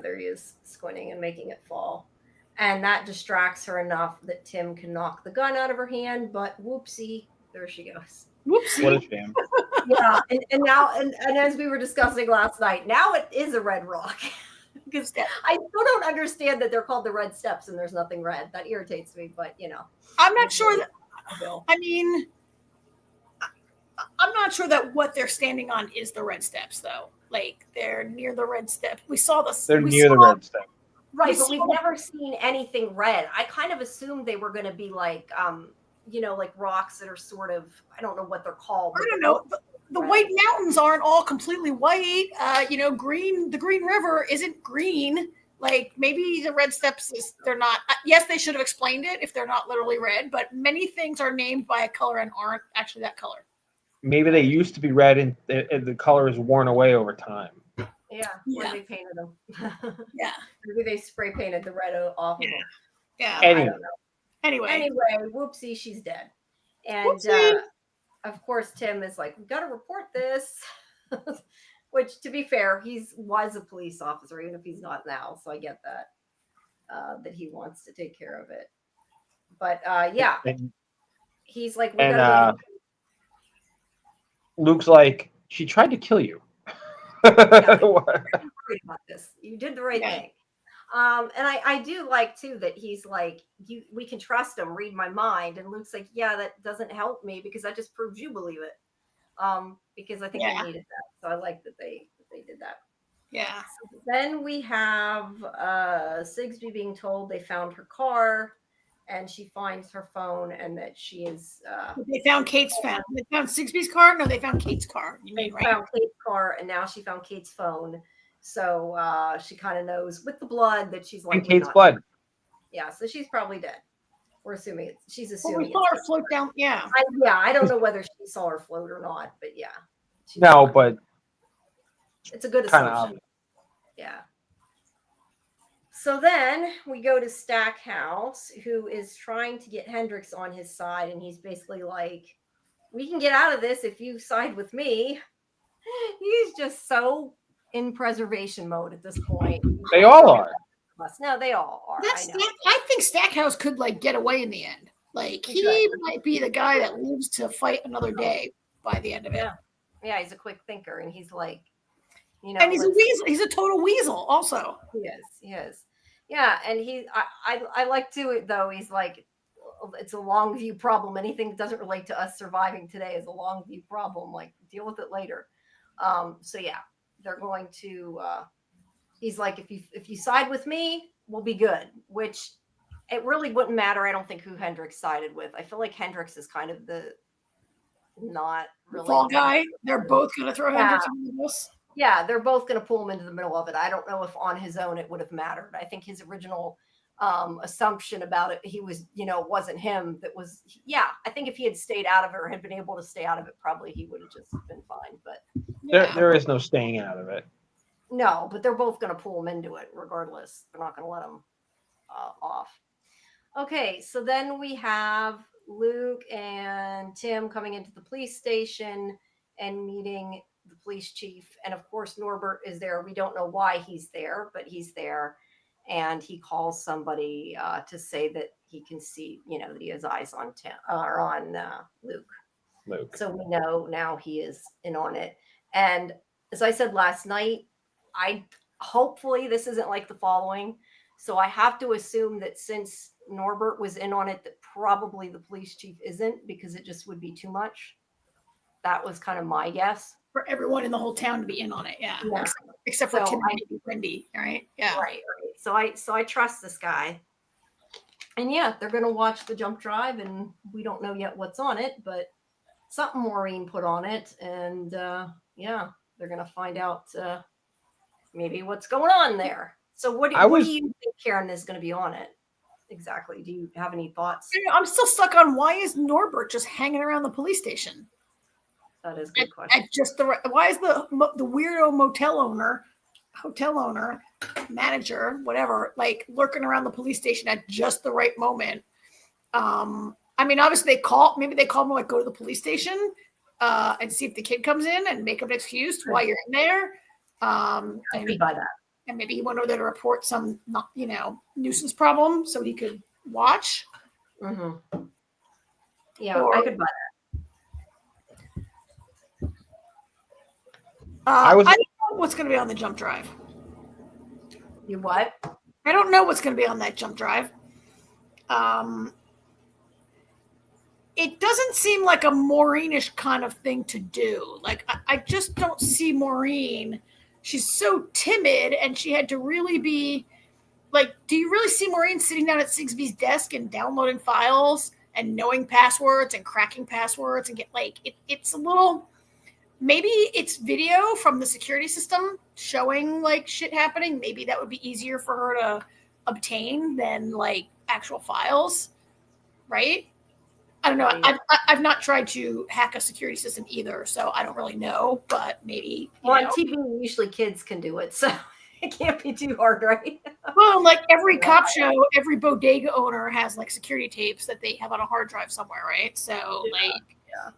there he is squinting and making it fall, and that distracts her enough that Tim can knock the gun out of her hand. But whoopsie, there she goes. Whoopsie. What a shame. Yeah, and now and as we were discussing last night, now it is a red rock. Because I still don't understand that they're called the red steps and there's nothing red. That irritates me, but I'm not sure that, Bill. I mean, I'm not sure that what they're standing on is the red steps, though. Like, they're near the red step. We saw this. They're near the red step. Right, but we've never seen anything red. I kind of assumed they were going to be like, like rocks that are sort of, I don't know what they're called. I don't know. The White Mountains aren't all completely white. Green. The Green River isn't green. Like, maybe the red steps they're not. Yes, they should have explained it if they're not literally red. But many things are named by a color and aren't actually that color. Maybe they used to be red and the color is worn away over time. Yeah, or they painted them. Yeah. Maybe they spray painted the red off of them. Yeah. Anyway, whoopsie, she's dead. And of course, Tim is like, we've got to report this. Which, to be fair, was a police officer, even if he's not now. So I get that he wants to take care of it. But he's like, we got to. Luke's like, she tried to kill you. About this. You did the right thing. And I do like too that he's like, we can trust him, read my mind. And Luke's like, yeah, that doesn't help me because that just proves you believe it. Because I think I needed that. So I like that they did that. Yeah. So then we have Sigsbee being told they found her car. And she finds her phone, and that she is. They found Kate's phone. They found Sigsbee's car. No, they found Kate's car. They found Kate's car, and now she found Kate's phone. So she kind of knows with the blood that she's like. And Kate's blood. Yeah, so she's probably dead. We're assuming she's assuming. Well, we saw her float down. Yeah. I don't know whether she saw her float or not, but yeah. No, but it's a good assumption. Yeah. So then we go to Stackhouse, who is trying to get Hendrix on his side, and he's basically like, we can get out of this if you side with me. He's just so in preservation mode at this point. They all are. No, they all are. I think Stackhouse could get away in the end. Like, he might be the guy that lives to fight another day by the end of it. Yeah, he's a quick thinker, and he's like, and he's a weasel. He's a total weasel also. He is. Yeah, and I like to though. He's like, it's a long view problem. Anything that doesn't relate to us surviving today is a long view problem. Like, deal with it later. So yeah, they're going to. He's like, if you side with me, we'll be good. Which it really wouldn't matter. I don't think who Hendrix sided with. I feel like Hendrix is kind of the not really fall guy. They're both going to throw Hendrix into this. Yeah, they're both going to pull him into the middle of it. I don't know if on his own it would have mattered. I think his original assumption about it, he was, wasn't him. That was, I think if he had stayed out of it or had been able to stay out of it, probably he would have just been fine. But there is no staying out of it. No, but they're both going to pull him into it regardless. They're not going to let him off. Okay, so then we have Luke and Tim coming into the police station and meeting the police chief, and of course Norbert is there. We don't know why he's there, but he's there, and he calls somebody to say that he can see, that he has eyes on Tim or on Luke. So we know now he is in on it. And as I said last night, hopefully this isn't like the following. So I have to assume that since Norbert was in on it, that probably the police chief isn't, because it just would be too much. That was kind of my guess. For everyone in the whole town to be in on it, except for Tim and Wendy, right? Yeah, right. So I trust this guy, and they're gonna watch the jump drive, and we don't know yet what's on it, but something Maureen put on it, and they're gonna find out maybe what's going on there. So what do you think, Karen, is going to be on it exactly? Do you have any thoughts? I'm still stuck on why is Norbert just hanging around the police station? That is a good question. Why is the weirdo hotel owner, manager, whatever, lurking around the police station at just the right moment? I mean, obviously they call him, go to the police station and see if the kid comes in and make up an excuse why you're in there. I could buy that. And maybe he went over there to report some, nuisance problem so he could watch. Mm-hmm. Yeah, I could buy that. I don't know what's going to be on the jump drive. You what? I don't know what's going to be on that jump drive. It doesn't seem like a Maureen-ish kind of thing to do. Like, I just don't see Maureen. She's so timid, and she had to really be like, do you really see Maureen sitting down at Sigsbee's desk and downloading files and knowing passwords and cracking passwords and it's a little, maybe it's video from the security system showing like shit happening. Maybe that would be easier for her to obtain than like actual files, right? I don't know. I've not tried to hack a security system either, so I don't really know. But maybe. Well, on TV, usually kids can do it, so it can't be too hard, right? Well, like every cop show, every bodega owner has like security tapes that they have on a hard drive somewhere, right? So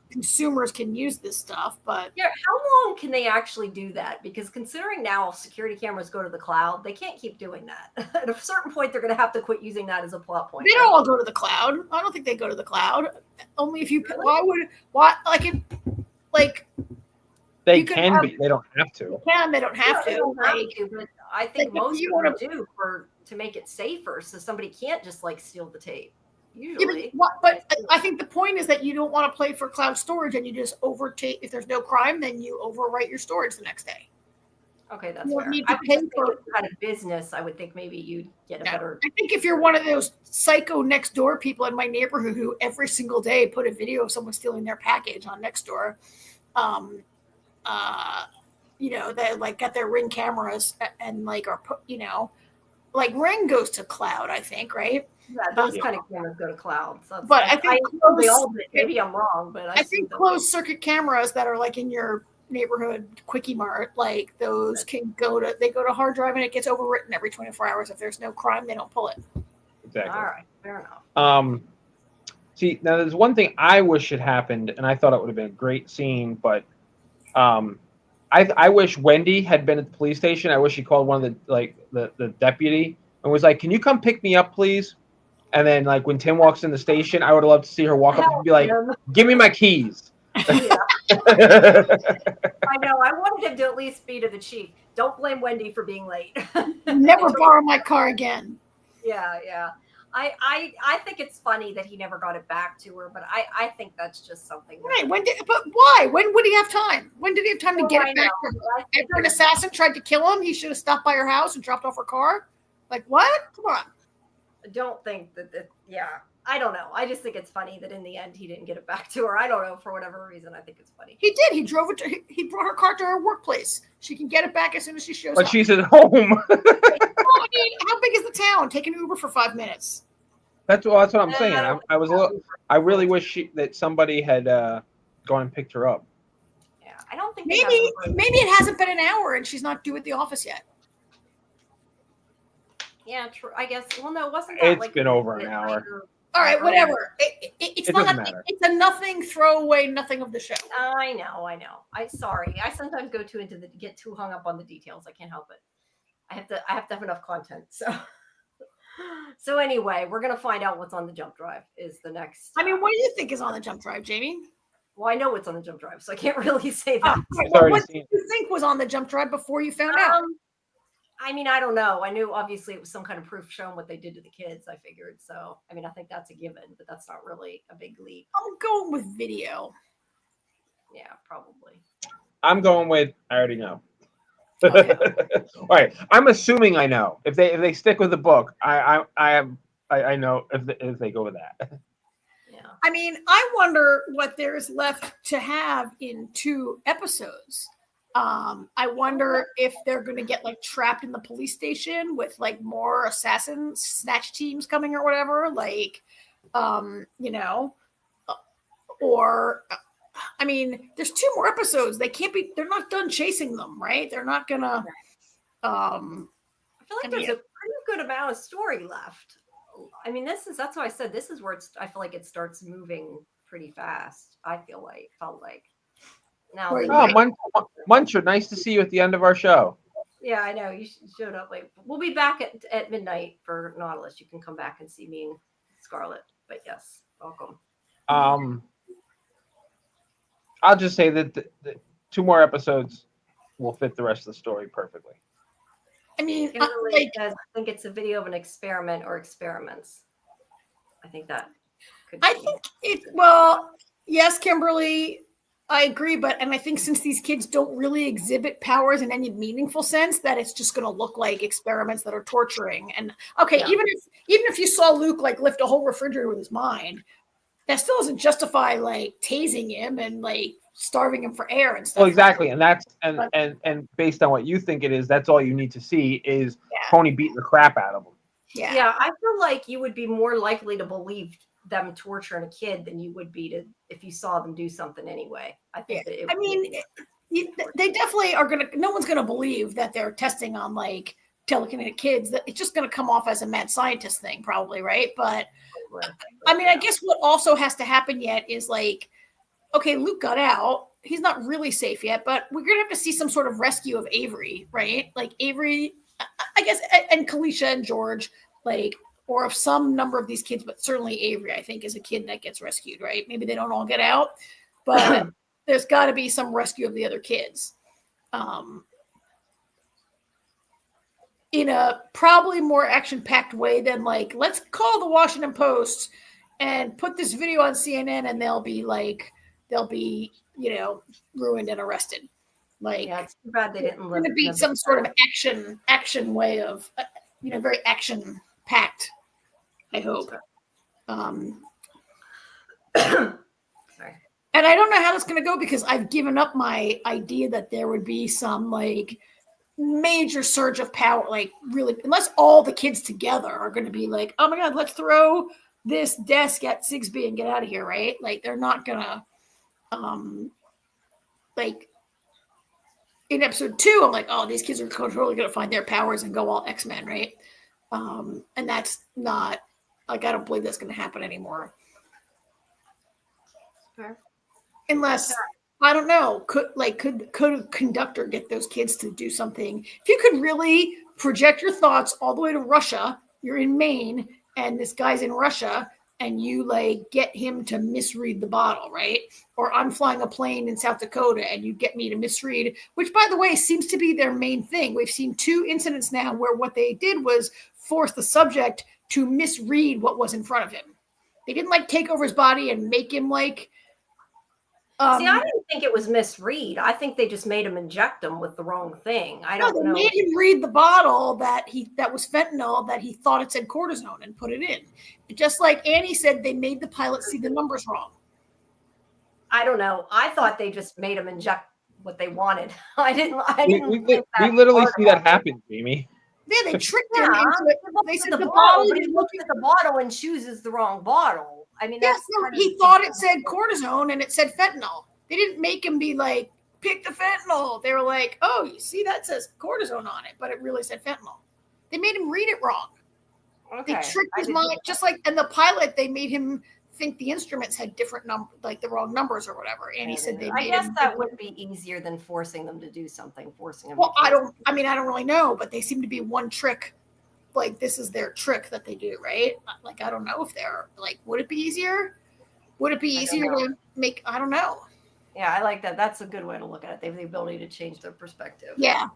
consumers can use this stuff, but how long can they actually do that? Because considering now security cameras go to the cloud, they can't keep doing that. At a certain point, they're going to have to quit using that as a plot point. They don't all go to the cloud. I don't think they go to the cloud. Only if you. Really? They can be. They don't have to. They don't have to. But I think most of them do to make it safer, so somebody can't just like steal the tape. Usually, but I think the point is that you don't want to play for cloud storage, and you just overtake. If there's no crime, then you overwrite your storage the next day. Okay, that's fair. I would think kind of business. I would think maybe you'd get a better. I think if you're one of those psycho Nextdoor people in my neighborhood who every single day put a video of someone stealing their package on Nextdoor, they like got their Ring cameras and like are put, like Ring goes to cloud, I think, right? Yeah, those kind of cameras go to cloud. So but I think maybe I'm wrong, but I think closed circuit cameras that are like in your neighborhood Quickie Mart, like those can go to hard drive and it gets overwritten every 24 hours. If there's no crime, they don't pull it. Exactly. All right, fair enough. See, now there's one thing I wish had happened, and I thought it would have been a great scene, but I wish Wendy had been at the police station. I wish she called one of the deputy and was like, "Can you come pick me up, please?" And then like when Tim walks in the station, I would have loved to see her walk up and be like, "Give me my keys." Yeah. I know. I wanted him to at least be to the chief. Don't blame Wendy for being late. Never borrow my car again. Yeah. I think it's funny that he never got it back to her, but I think that's just something. Right. But why? When would he have time? When did he have time to get it back to her? After an assassin tried to kill him, he should have stopped by her house and dropped off her car? Like what? Come on. I don't think that I don't know. I just think it's funny that in the end he didn't get it back to her. I don't know, for whatever reason. I think it's funny. He did. He drove it. He brought her car to her workplace. She can get it back as soon as she shows up. But she's at home. How big is the town? Take an Uber for 5 minutes. That's what I'm saying. I really wish that somebody had gone and picked her up. Yeah, I don't think maybe it hasn't been an hour and she's not due at the office yet. Yeah, true. I guess. Well, no, wasn't that It's been over an hour. All right, whatever. It's not. Doesn't matter. It's a nothing throwaway, nothing of the show. I know. I'm sorry. I sometimes get too hung up on the details. I can't help it. I have to have enough content. So anyway, we're gonna find out what's on the jump drive. Is the next. I mean, what do you think is on the jump drive, Jamie? Well, I know what's on the jump drive, so I can't really say that. What did you think was on the jump drive before you found out? I mean, I don't know. I knew obviously it was some kind of proof showing what they did to the kids, I figured. So, I mean, I think that's a given, but that's not really a big leap. I'm going with video. Yeah, probably. I'm going with I already know. Okay. All right. I'm assuming I know. If they stick with the book, I know if they go with that. Yeah. I mean, I wonder what there's left to have in 2 episodes. I wonder if they're going to get like trapped in the police station with like more assassin snatch teams coming or whatever, like, or I mean, there's 2 more episodes. They're not done chasing them, right? They're not gonna. I feel like there's a pretty good amount of story left. I mean, that's why I said this is where I feel like it starts moving pretty fast. Felt like. Now, Muncher, nice to see you at the end of our show. Yeah, I know. You showed up late. We'll be back at midnight for Nautilus. You can come back and see me and Scarlet. But yes, welcome. I'll just say that the 2 more episodes will fit the rest of the story perfectly. I mean, Kimberly says, I think it's a video of an experiment or experiments. I think that could be. I think well, yes, Kimberly, I agree, and I think since these kids don't really exhibit powers in any meaningful sense, that it's just going to look like experiments that are torturing. And okay, even if you saw Luke like lift a whole refrigerator with his mind, that still doesn't justify like tasing him and like starving him for air and stuff. Well, exactly, and that's and based on what you think it is, that's all you need to see is Tony beating the crap out of him. Yeah, I feel like you would be more likely to believe them torturing a kid than you would be if you saw them do something anyway. I think that they definitely are gonna. No one's gonna believe that they're testing on like telekinetic kids. That it's just gonna come off as a mad scientist thing, probably, right? But I mean, I guess what also has to happen yet is like, okay, Luke got out. He's not really safe yet, but we're gonna have to see some sort of rescue of Avery, right? Like Avery, I guess, and Kalisha and George, like, or of some number of these kids, but certainly Avery, I think, is a kid that gets rescued, right? Maybe they don't all get out, but there's got to be some rescue of the other kids. In a probably more action-packed way than like, let's call the Washington Post and put this video on CNN and they'll be, ruined and arrested. Like, yeah, it's too bad they didn't live. It's going to be some sort of action way of, very action-packed, I hope. Sorry. And I don't know how that's going to go because I've given up my idea that there would be some like major surge of power, like really, unless all the kids together are going to be like, oh my God, let's throw this desk at Sigsbee and get out of here, right? Like they're not going to, like in episode 2, I'm like, oh, these kids are totally going to find their powers and go all X-Men, right? And that's not, like, I don't believe that's going to happen anymore. Sure. Unless, I don't know, could a conductor get those kids to do something? If you could really project your thoughts all the way to Russia, you're in Maine, and this guy's in Russia, and you like get him to misread the bottle, right? Or I'm flying a plane in South Dakota and you get me to misread, which by the way, seems to be their main thing. We've seen 2 incidents now where what they did was force the subject to misread what was in front of him. They didn't like take over his body and make him like, see, I didn't think it was misread. I think they just made him inject him with the wrong thing. I don't know. They made him read the bottle that was fentanyl that he thought it said cortisone and put it in. Just like Annie said, they made the pilot see the numbers wrong. I don't know. I thought they just made him inject what they wanted. I didn't. We literally see that happen, Jamie. Yeah, they tricked him into it. They said the bottle, but he looks at the bottle and chooses the wrong bottle. I mean, yes, he thought it said cortisone and it said fentanyl. They didn't make him be like, pick the fentanyl. They were like, oh, you see, that says cortisone on it, but it really said fentanyl. They made him read it wrong. Okay. They tricked his mind, just like, and the pilot, they made him think the instruments had different numbers, like the wrong numbers or whatever. And he said they made him. I guess that would be easier than forcing them to do something, forcing them. Well, I don't really know, but they seem to be one trick. Like, this is their trick that they do, right? Like, I don't know if they're like, would it be easier? Would it be easier to make, I don't know. Yeah, I like that. That's a good way to look at it. They have the ability to change their perspective. Yeah.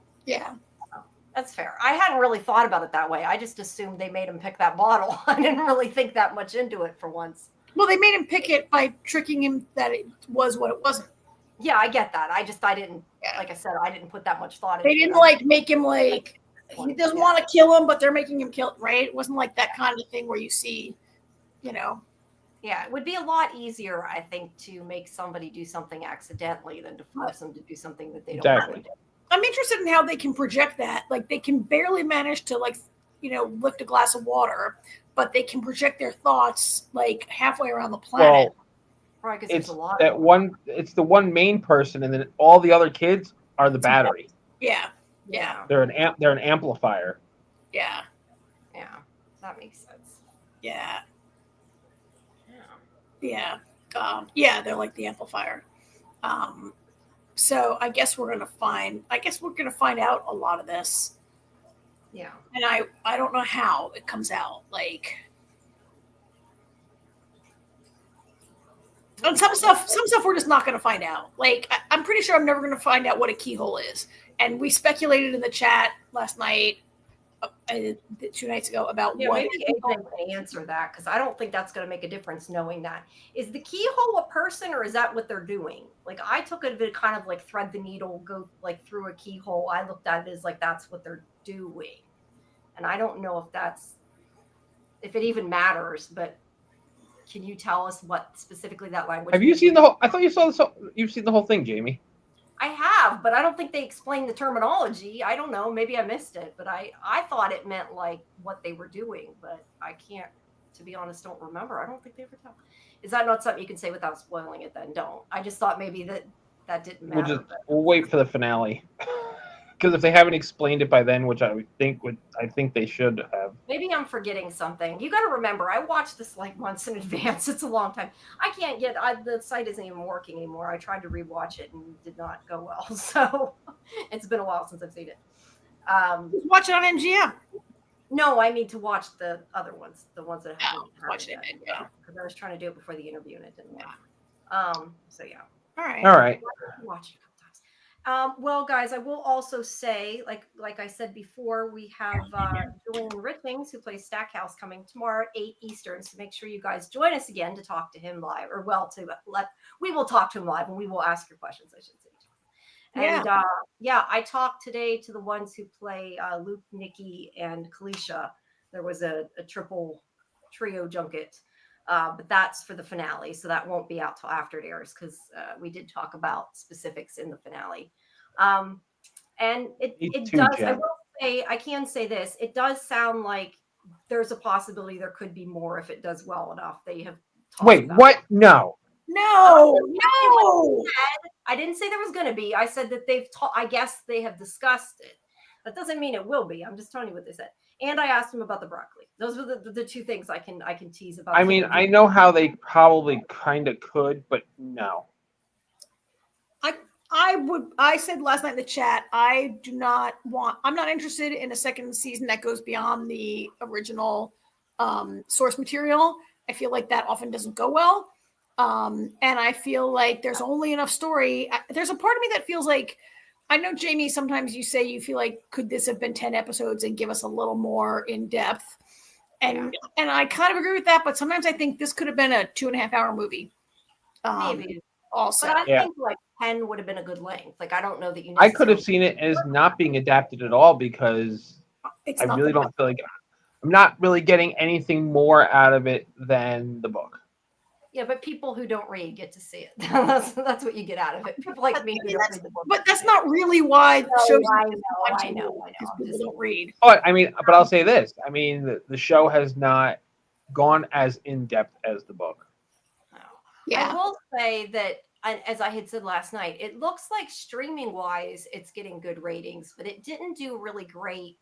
That's fair. I hadn't really thought about it that way. I just assumed they made him pick that bottle. I didn't really think that much into it for once. Well, they made him pick it by tricking him that it was what it wasn't. Yeah, I get that. I didn't, like I said, I didn't put that much thought into it. They didn't like make him like, he doesn't want to kill him, but they're making him kill, right? It wasn't like that kind of thing where you see, Yeah, it would be a lot easier, I think, to make somebody do something accidentally than to force them to do something that they don't want to do. I'm interested in how they can project that. Like, they can barely manage to, like, lift a glass of water, but they can project their thoughts, like, halfway around the planet. Well, right, because it's a lot. It's the one main person, and then all the other kids are the battery. Yeah. They're an amplifier. Yeah, that makes sense. Yeah, they're like the amplifier. So I guess we're gonna find out a lot of this. Yeah. And I don't know how it comes out. Like, and some stuff we're just not gonna find out. Like, I'm pretty sure I'm never gonna find out what a keyhole is. And we speculated in the chat last night 2 nights ago about Yeah, what. maybe AJ can answer that because I don't think that's going to make a difference knowing that. Is the keyhole a person or is that what they're doing? Like I took it to kind of like thread the needle, go like through a keyhole. I looked at it as like that's what they're doing. And I don't know if it even matters, but can you tell us what specifically that language Have you means? seen the whole? I thought you saw the. You've seen the whole thing, Jamie. I have, but I don't think they explained the terminology. I don't know. Maybe I missed it, but I thought it meant like what they were doing, but I can't, to be honest, don't remember. I don't think they ever tell. Is that not something you can say without spoiling it? Then don't. I just thought maybe that didn't matter. We'll wait for the finale. Because if they haven't explained it by then, which I think they should have. Maybe I'm forgetting something. You got to remember, I watched this like months in advance. It's a long time. I can't get. The site isn't even working anymore. I tried to rewatch it and did not go well. So it's been a while since I've seen it. Watch it on MGM. No, I mean to watch the other ones, the ones that haven't watch it. Yeah. Because I was trying to do it before the interview and it didn't work. So yeah. All right. All right. Watch it a couple times. Well, guys, I will also say, like I said before, we have Julian Richings, who plays Stackhouse, coming tomorrow at 8 Eastern. So make sure you guys join us again to talk to him live, we will talk to him live and we will ask your questions, I should say. And I talked today to the ones who play Luke, Nikki, and Kalisha. There was a triple trio junket. But that's for the finale, so that won't be out till after it airs because we did talk about specifics in the finale. And it does. I will say, I can say this: it does sound like there's a possibility there could be more if it does well enough. They have. Wait, what? No. No. I didn't say there was going to be. I said that I guess they have discussed it. That doesn't mean it will be. I'm just telling you what they said. And I asked him about the broccoli. Those were the two things I can tease about. I mean, I know how they probably kind of could, but no. I said last night in the chat, I'm not interested in a second season that goes beyond the original source material. I feel like that often doesn't go well. And I feel like there's only enough story. There's a part of me that feels like, I know, Jamie, sometimes you say you feel like, could this have been 10 episodes and give us a little more in depth? And I kind of agree with that, but sometimes I think this could have been a 2.5-hour movie. Maybe. Also. But I think like 10 would have been a good length. Like, I don't know that you I could have seen it as not being adapted at all because I really don't feel like I'm not really getting anything more out of it than the book. Yeah, but people who don't read get to see it. that's what you get out of it. People like me who don't read the book. But that's not really why shows. I know. People don't read. Oh, I mean, but I'll say this. I mean, the show has not gone as in depth as the book. Yeah. I will say that, as I had said last night, it looks like streaming wise, it's getting good ratings, but it didn't do really great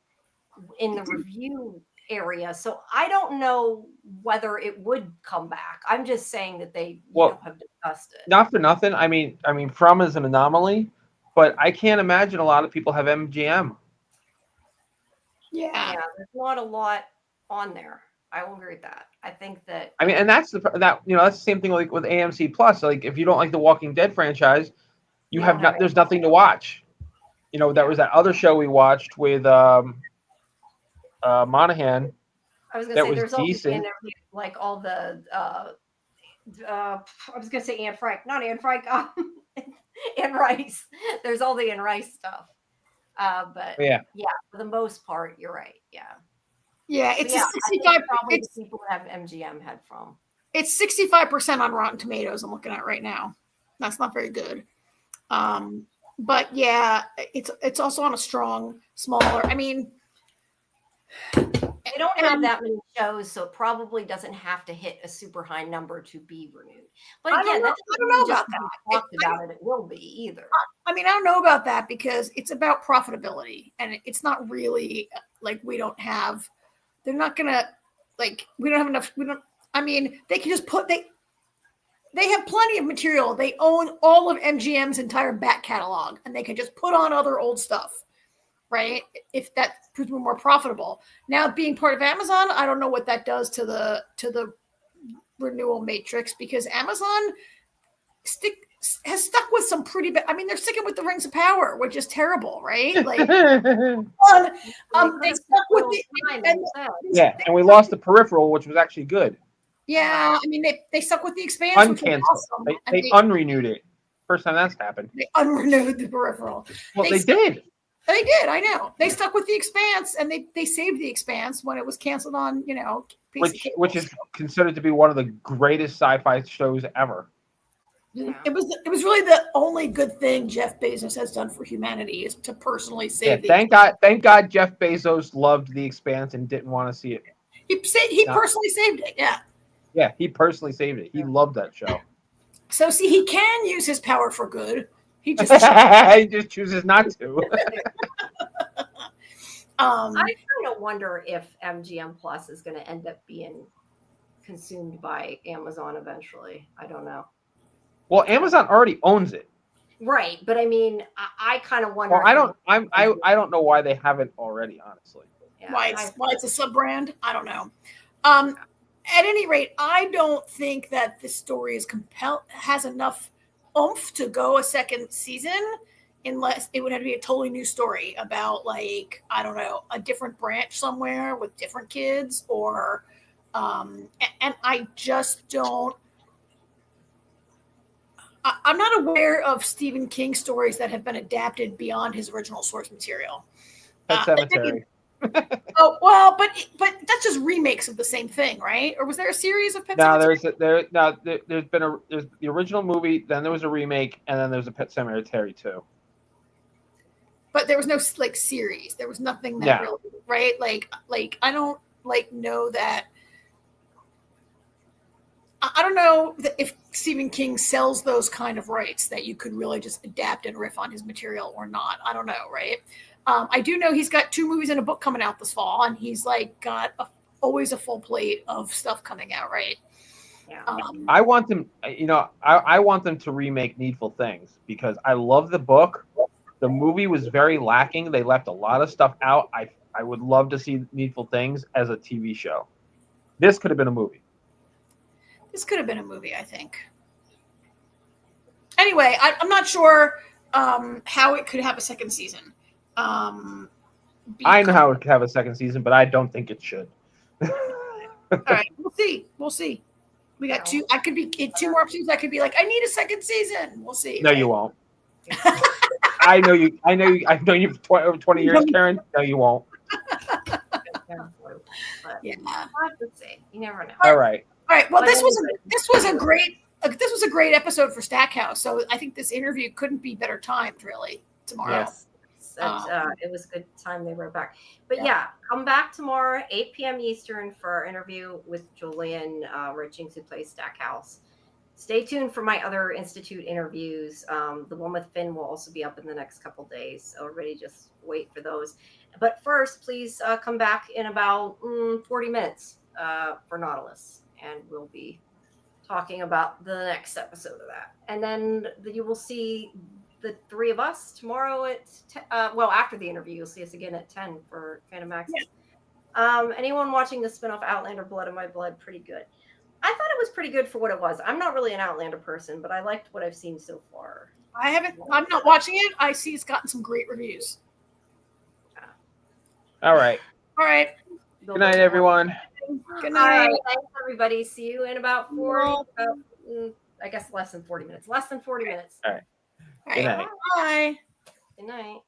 in the review area. So I don't know whether it would come back. I'm just saying that they have discussed it. Not for nothing. I mean, From is an anomaly, but I can't imagine a lot of people have MGM. Yeah, there's not a lot on there. I will agree with that. I think that. I mean, and that's the same thing like with AMC Plus. Like, if you don't like the Walking Dead franchise, there's nothing to watch. There was that other show we watched with Monahan. I was going to say there's decent. Like all the. I was going to say Anne Frank, not Anne Frank. Anne Rice. There's all the Anne Rice stuff. But for the most part, you're right. Yeah. Yeah, it's 65. Probably the people that have MGM had From. It's 65% on Rotten Tomatoes. I'm looking at right now. That's not very good. But yeah, it's also on a smaller. I mean, they don't have that many shows, so it probably doesn't have to hit a super high number to be renewed. But again, I don't know about that. Talked about it will be either. I mean, I don't know about that because it's about profitability, and it's not really like we don't have. They're not gonna we don't have enough. I mean, they can just they have plenty of material. They own all of MGM's entire back catalog, and they can just put on other old stuff, right? If that proves more profitable. Now, being part of Amazon, I don't know what that does to the renewal matrix because Amazon has stuck with some pretty bad. I mean, they're sticking with the Rings of Power, which is terrible, right? Like, they stuck with the yeah, and we lost the Peripheral, which was actually good. yeah. I mean, they stuck with the Expanse, which was awesome. They unrenewed it. First time that's happened. They unrenewed the Peripheral. Well, they did. They did. I know. They stuck with the Expanse, and they saved the Expanse when it was canceled on, which is considered to be one of the greatest sci-fi shows ever. Yeah. It was really the only good thing Jeff Bezos has done for humanity is to personally save. Thank God Jeff Bezos loved the Expanse and didn't want to see it. He personally saved it. Yeah. Yeah, he personally saved it. He loved that show. So see, he can use his power for good. He just he just chooses not to. I kind of wonder if MGM Plus is going to end up being consumed by Amazon eventually. I don't know. Well, Amazon already owns it. Right, but I mean, I kind of wonder. Well, I don't know why they haven't already, honestly. Yeah, why it's a sub brand? I don't know. At any rate, I don't think that this story has enough oomph to go a second season, unless it would have to be a totally new story about, like, I don't know, a different branch somewhere with different kids, or and I just don't. I'm not aware of Stephen King stories that have been adapted beyond his original source material. Pet Cemetery. Oh well, but that's just remakes of the same thing, right? Or was there a series of Pet Cemetery? There's the original movie, then there was a remake, and then there's a Pet Cemetery too. But there was no series. There was nothing that really, right? Like I don't know that. I don't know if Stephen King sells those kind of rights that you could really just adapt and riff on his material or not. I don't know, right? I do know he's got 2 movies and a book coming out this fall, and he's got always a full plate of stuff coming out, right? Yeah. I want them, I want them to remake Needful Things because I love the book. The movie was very lacking. They left a lot of stuff out. I would love to see Needful Things as a TV show. This could have been a movie. This could have been a movie, I think. Anyway, I'm not sure how it could have a second season. I know how it could have a second season, but I don't think it should. All right, we'll see. We got 2. I could be in 2 more episodes. I could be like, I need a second season. We'll see. No, right? You won't. I know you. I've known you for over 20 years, Karen. No, you won't. Yeah, let's see. You never know. All right. Well, this was a great episode for Stackhouse. So I think this interview couldn't be better timed, really, tomorrow. Yes. It was a good time they were back. But yeah, come back tomorrow, 8 p.m. Eastern, for our interview with Julian Richings, who plays Stackhouse. Stay tuned for my other Institute interviews. The one with Finn will also be up in the next couple days. So everybody just wait for those. But first, please come back in about 40 minutes for Nautilus. And we'll be talking about the next episode of that. And then you will see the 3 of us tomorrow at after the interview. You'll see us again at 10 for Fandom Access. Yeah. Anyone watching the spinoff Outlander Blood of My Blood, pretty good. I thought it was pretty good for what it was. I'm not really an Outlander person, but I liked what I've seen so far. I'm not watching it. I see it's gotten some great reviews. All right. Good night, everyone. Good night. Thanks, everybody. See you in about I guess less than 40 minutes. Less than 40 minutes. All right. Good night. Bye. Good night.